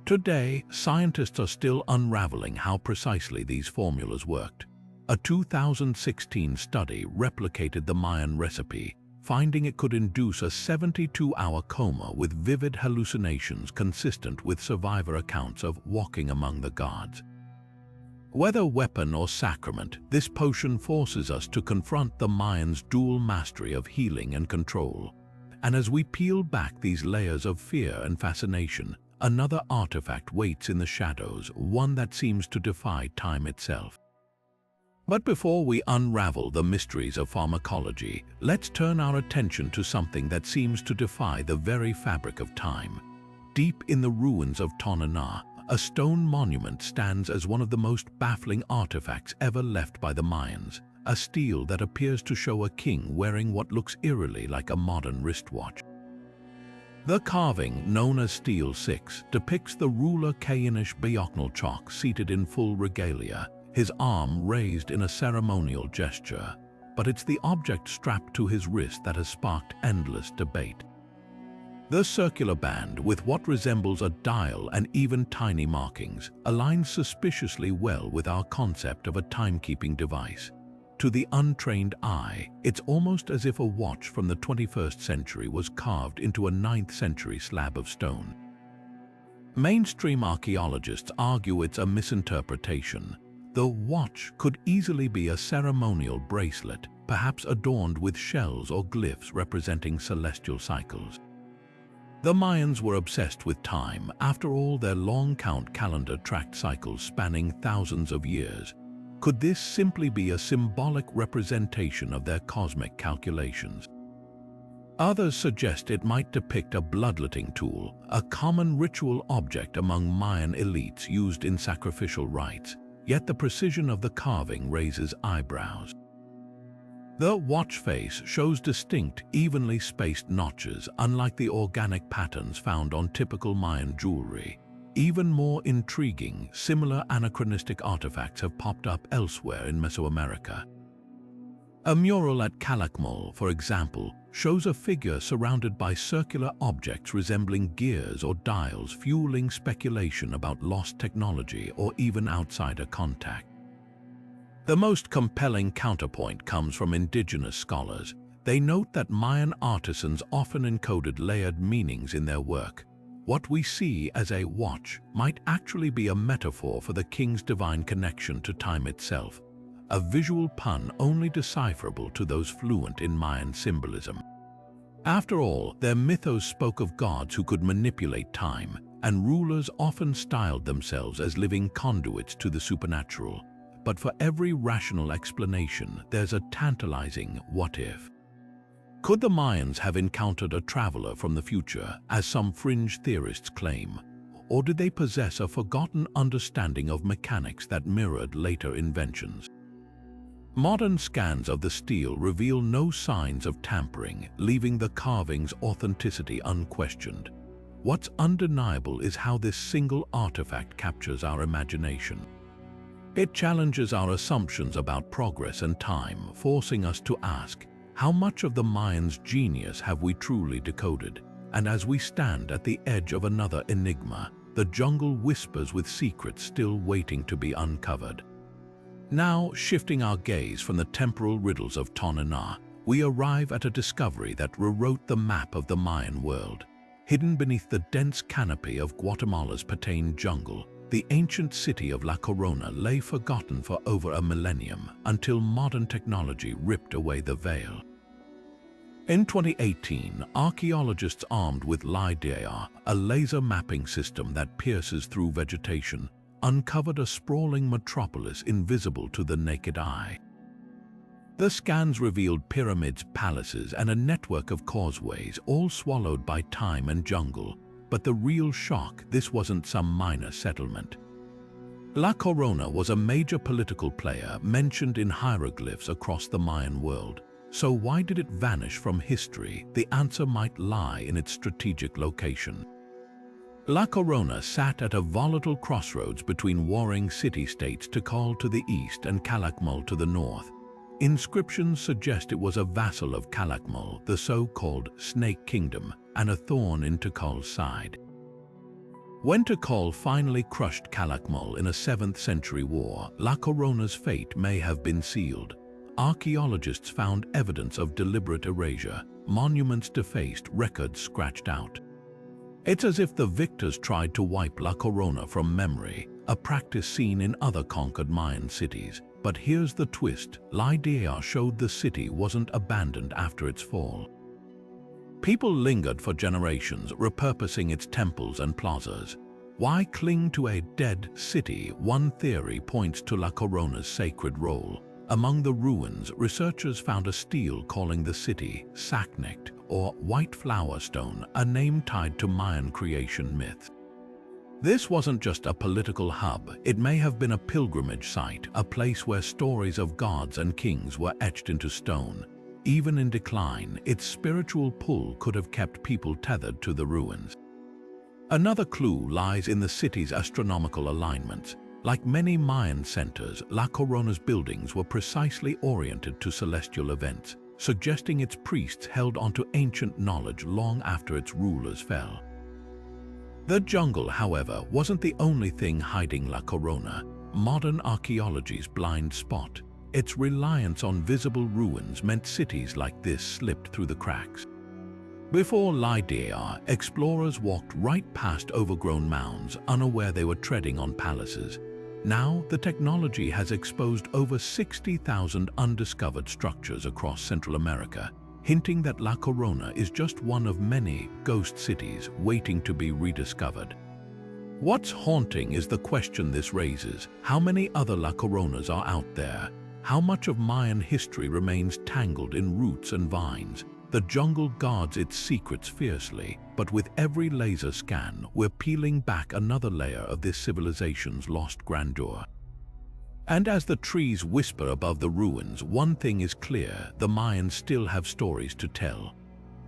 Today, scientists are still unraveling how precisely these formulas worked. A 2016 study replicated the Mayan recipe, finding it could induce a 72-hour coma with vivid hallucinations consistent with survivor accounts of walking among the gods. Whether weapon or sacrament, this potion forces us to confront the Mayans' dual mastery of healing and control. And as we peel back these layers of fear and fascination, another artifact waits in the shadows, one that seems to defy time itself. But before we unravel the mysteries of pharmacology, let's turn our attention to something that seems to defy the very fabric of time. Deep in the ruins of Tonana, a stone monument stands as one of the most baffling artifacts ever left by the Mayans, a stele that appears to show a king wearing what looks eerily like a modern wristwatch. The carving, known as Stele 6, depicts the ruler Kayanish Beoknalchok seated in full regalia, his arm raised in a ceremonial gesture. But it's the object strapped to his wrist that has sparked endless debate. The circular band, with what resembles a dial and even tiny markings, aligns suspiciously well with our concept of a timekeeping device. To the untrained eye, it's almost as if a watch from the 21st century was carved into a 9th century slab of stone. Mainstream archaeologists argue it's a misinterpretation. The watch could easily be a ceremonial bracelet, perhaps adorned with shells or glyphs representing celestial cycles. The Mayans were obsessed with time. After all, their long count calendar tracked cycles spanning thousands of years. Could this simply be a symbolic representation of their cosmic calculations? Others suggest it might depict a bloodletting tool, a common ritual object among Mayan elites used in sacrificial rites, yet the precision of the carving raises eyebrows. The watch face shows distinct, evenly spaced notches, unlike the organic patterns found on typical Mayan jewelry. Even more intriguing, similar anachronistic artifacts have popped up elsewhere in Mesoamerica. A mural at Calakmul, for example, shows a figure surrounded by circular objects resembling gears or dials, fueling speculation about lost technology or even outsider contact. The most compelling counterpoint comes from indigenous scholars. They note that Mayan artisans often encoded layered meanings in their work. What we see as a watch might actually be a metaphor for the king's divine connection to time itself, a visual pun only decipherable to those fluent in Mayan symbolism. After all, their mythos spoke of gods who could manipulate time, and rulers often styled themselves as living conduits to the supernatural. But for every rational explanation, there's a tantalizing what if. Could the Mayans have encountered a traveler from the future, as some fringe theorists claim? Or did they possess a forgotten understanding of mechanics that mirrored later inventions? Modern scans of the steel reveal no signs of tampering, leaving the carving's authenticity unquestioned. What's undeniable is how this single artifact captures our imagination. It challenges our assumptions about progress and time, forcing us to ask, how much of the Mayans' genius have we truly decoded? And as we stand at the edge of another enigma, the jungle whispers with secrets still waiting to be uncovered. Now, shifting our gaze from the temporal riddles of Tonana, we arrive at a discovery that rewrote the map of the Mayan world. Hidden beneath the dense canopy of Guatemala's Palenque jungle, the ancient city of La Corona lay forgotten for over a millennium until modern technology ripped away the veil. In 2018, archaeologists armed with LiDAR, a laser mapping system that pierces through vegetation, uncovered a sprawling metropolis invisible to the naked eye. The scans revealed pyramids, palaces, and a network of causeways, all swallowed by time and jungle. But the real shock, this wasn't some minor settlement. La Corona was a major political player mentioned in hieroglyphs across the Mayan world. So why did it vanish from history? The answer might lie in its strategic location. La Corona sat at a volatile crossroads between warring city-states, Tikal to the east and Calakmul to the north. Inscriptions suggest it was a vassal of Calakmul, the so-called Snake Kingdom, and a thorn in Tikal's side. When Tikal finally crushed Calakmul in a 7th century war, La Corona's fate may have been sealed. Archaeologists found evidence of deliberate erasure, monuments defaced, records scratched out. It's as if the victors tried to wipe La Corona from memory, a practice seen in other conquered Mayan cities. But here's the twist: LiDAR showed the city wasn't abandoned after its fall. People lingered for generations, repurposing its temples and plazas. Why cling to a dead city? One theory points to La Corona's sacred role. Among the ruins, researchers found a stele calling the city Saknekt, or White Flower Stone, a name tied to Mayan creation myths. This wasn't just a political hub, it may have been a pilgrimage site, a place where stories of gods and kings were etched into stone. Even in decline, its spiritual pull could have kept people tethered to the ruins. Another clue lies in the city's astronomical alignments. Like many Mayan centers, La Corona's buildings were precisely oriented to celestial events, suggesting its priests held onto ancient knowledge long after its rulers fell. The jungle, however, wasn't the only thing hiding La Corona. Modern archaeology's blind spot. Its reliance on visible ruins meant cities like this slipped through the cracks. Before LiDAR, explorers walked right past overgrown mounds, unaware they were treading on palaces. Now, the technology has exposed over 60,000 undiscovered structures across Central America, hinting that La Corona is just one of many ghost cities waiting to be rediscovered. What's haunting is the question this raises: how many other La Coronas are out there? How much of Mayan history remains tangled in roots and vines? The jungle guards its secrets fiercely, but with every laser scan, we're peeling back another layer of this civilization's lost grandeur. And as the trees whisper above the ruins, one thing is clear: the Mayans still have stories to tell.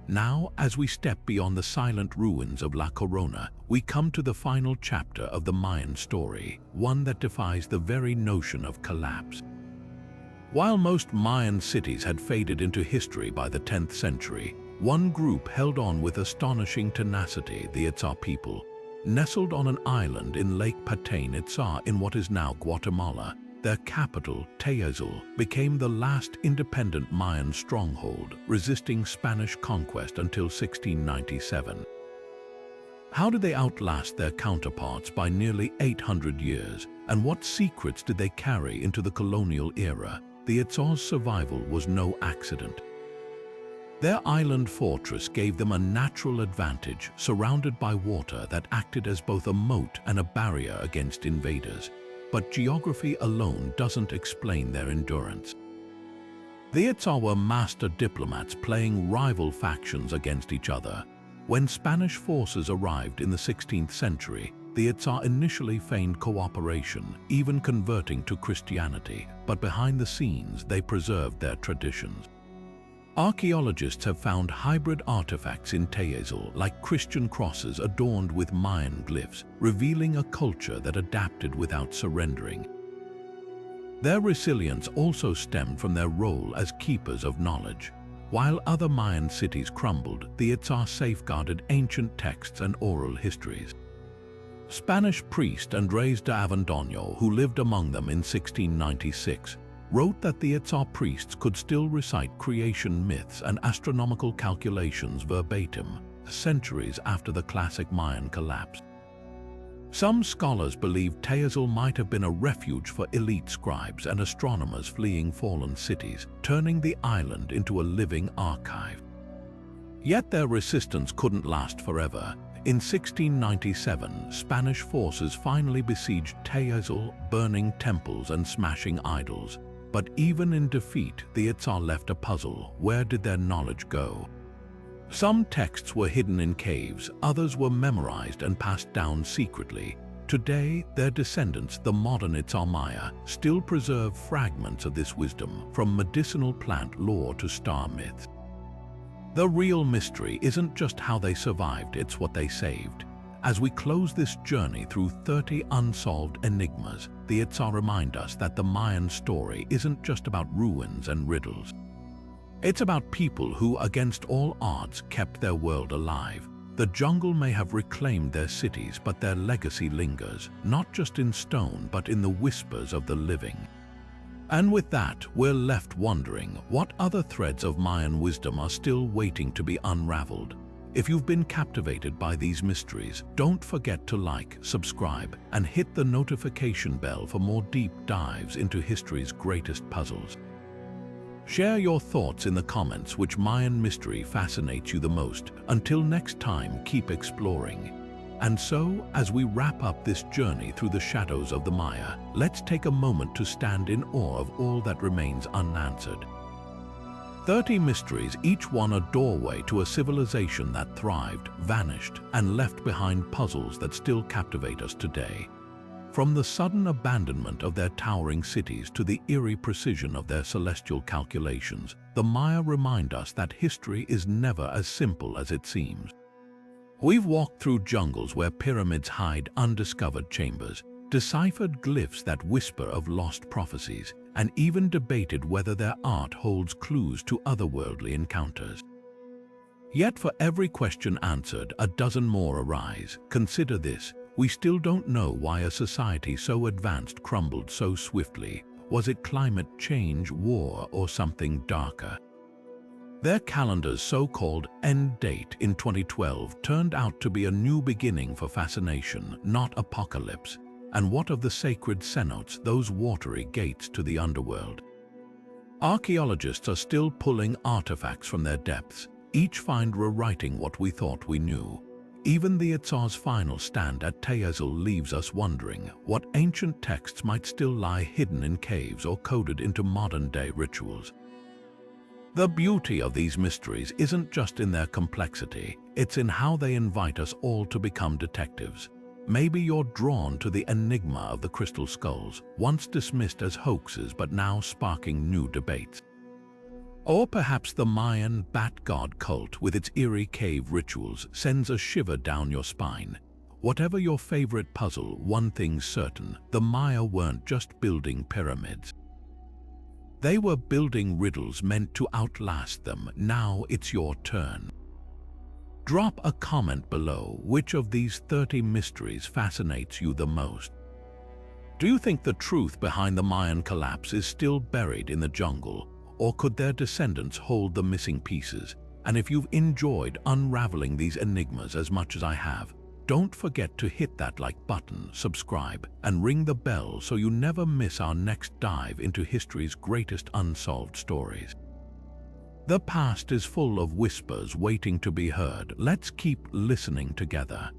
Now, as we step beyond the silent ruins of La Corona, we come to the final chapter of the Mayan story, one that defies the very notion of collapse. While most Mayan cities had faded into history by the 10th century, one group held on with astonishing tenacity: the Itzá people. Nestled on an island in Lake Patane Itzá in what is now Guatemala, their capital, Tayazul, became the last independent Mayan stronghold, resisting Spanish conquest until 1697. How did they outlast their counterparts by nearly 800 years, and what secrets did they carry into the colonial era? The Itzá's survival was no accident. Their island fortress gave them a natural advantage, surrounded by water that acted as both a moat and a barrier against invaders. But geography alone doesn't explain their endurance. The Itzá were master diplomats, playing rival factions against each other. When Spanish forces arrived in the 16th century, the Itzá initially feigned cooperation, even converting to Christianity, but behind the scenes they preserved their traditions. Archaeologists have found hybrid artifacts in Tayazul, like Christian crosses adorned with Mayan glyphs, revealing a culture that adapted without surrendering. Their resilience also stemmed from their role as keepers of knowledge. While other Mayan cities crumbled, the Itzá safeguarded ancient texts and oral histories. Spanish priest Andrés de Avendano, who lived among them in 1696, wrote that the Itzá priests could still recite creation myths and astronomical calculations verbatim, centuries after the classic Mayan collapse. Some scholars believe Tayazul might have been a refuge for elite scribes and astronomers fleeing fallen cities, turning the island into a living archive. Yet their resistance couldn't last forever. In 1697, Spanish forces finally besieged Tayazul, burning temples and smashing idols. But even in defeat, the Itzá left a puzzle. Where did their knowledge go? Some texts were hidden in caves, others were memorized and passed down secretly. Today, their descendants, the modern Itzá Maya, still preserve fragments of this wisdom, from medicinal plant lore to star myths. The real mystery isn't just how they survived, it's what they saved. As we close this journey through 30 unsolved enigmas, the Itzá remind us that the Mayan story isn't just about ruins and riddles. It's about people who, against all odds, kept their world alive. The jungle may have reclaimed their cities, but their legacy lingers, not just in stone, but in the whispers of the living. And with that, we're left wondering, what other threads of Mayan wisdom are still waiting to be unraveled? If you've been captivated by these mysteries, don't forget to like, subscribe, and hit the notification bell for more deep dives into history's greatest puzzles. Share your thoughts in the comments. Which Mayan mystery fascinates you the most? Until next time, keep exploring. And so, as we wrap up this journey through the shadows of the Maya, let's take a moment to stand in awe of all that remains unanswered. 30 mysteries, each one a doorway to a civilization that thrived, vanished, and left behind puzzles that still captivate us today. From the sudden abandonment of their towering cities to the eerie precision of their celestial calculations, the Maya remind us that history is never as simple as it seems. We've walked through jungles where pyramids hide undiscovered chambers, deciphered glyphs that whisper of lost prophecies, and even debated whether their art holds clues to otherworldly encounters. Yet for every question answered, a dozen more arise. Consider this: we still don't know why a society so advanced crumbled so swiftly. Was it climate change, war, or something darker? Their calendar's so-called end date in 2012 turned out to be a new beginning for fascination, not apocalypse. And what of the sacred cenotes, those watery gates to the underworld? Archaeologists are still pulling artifacts from their depths, each find rewriting what we thought we knew. Even the Itzar's final stand at Teazul leaves us wondering what ancient texts might still lie hidden in caves or coded into modern-day rituals. The beauty of these mysteries isn't just in their complexity, it's in how they invite us all to become detectives. Maybe you're drawn to the enigma of the crystal skulls, once dismissed as hoaxes but now sparking new debates. Or perhaps the Mayan bat god cult with its eerie cave rituals sends a shiver down your spine. Whatever your favorite puzzle, one thing's certain, the Maya weren't just building pyramids. They were building riddles meant to outlast them. Now it's your turn. Drop a comment below which of these 30 mysteries fascinates you the most. Do you think the truth behind the Mayan collapse is still buried in the jungle, or could their descendants hold the missing pieces? And if you've enjoyed unraveling these enigmas as much as I have, don't forget to hit that like button, subscribe, and ring the bell so you never miss our next dive into history's greatest unsolved stories. The past is full of whispers waiting to be heard. Let's keep listening together.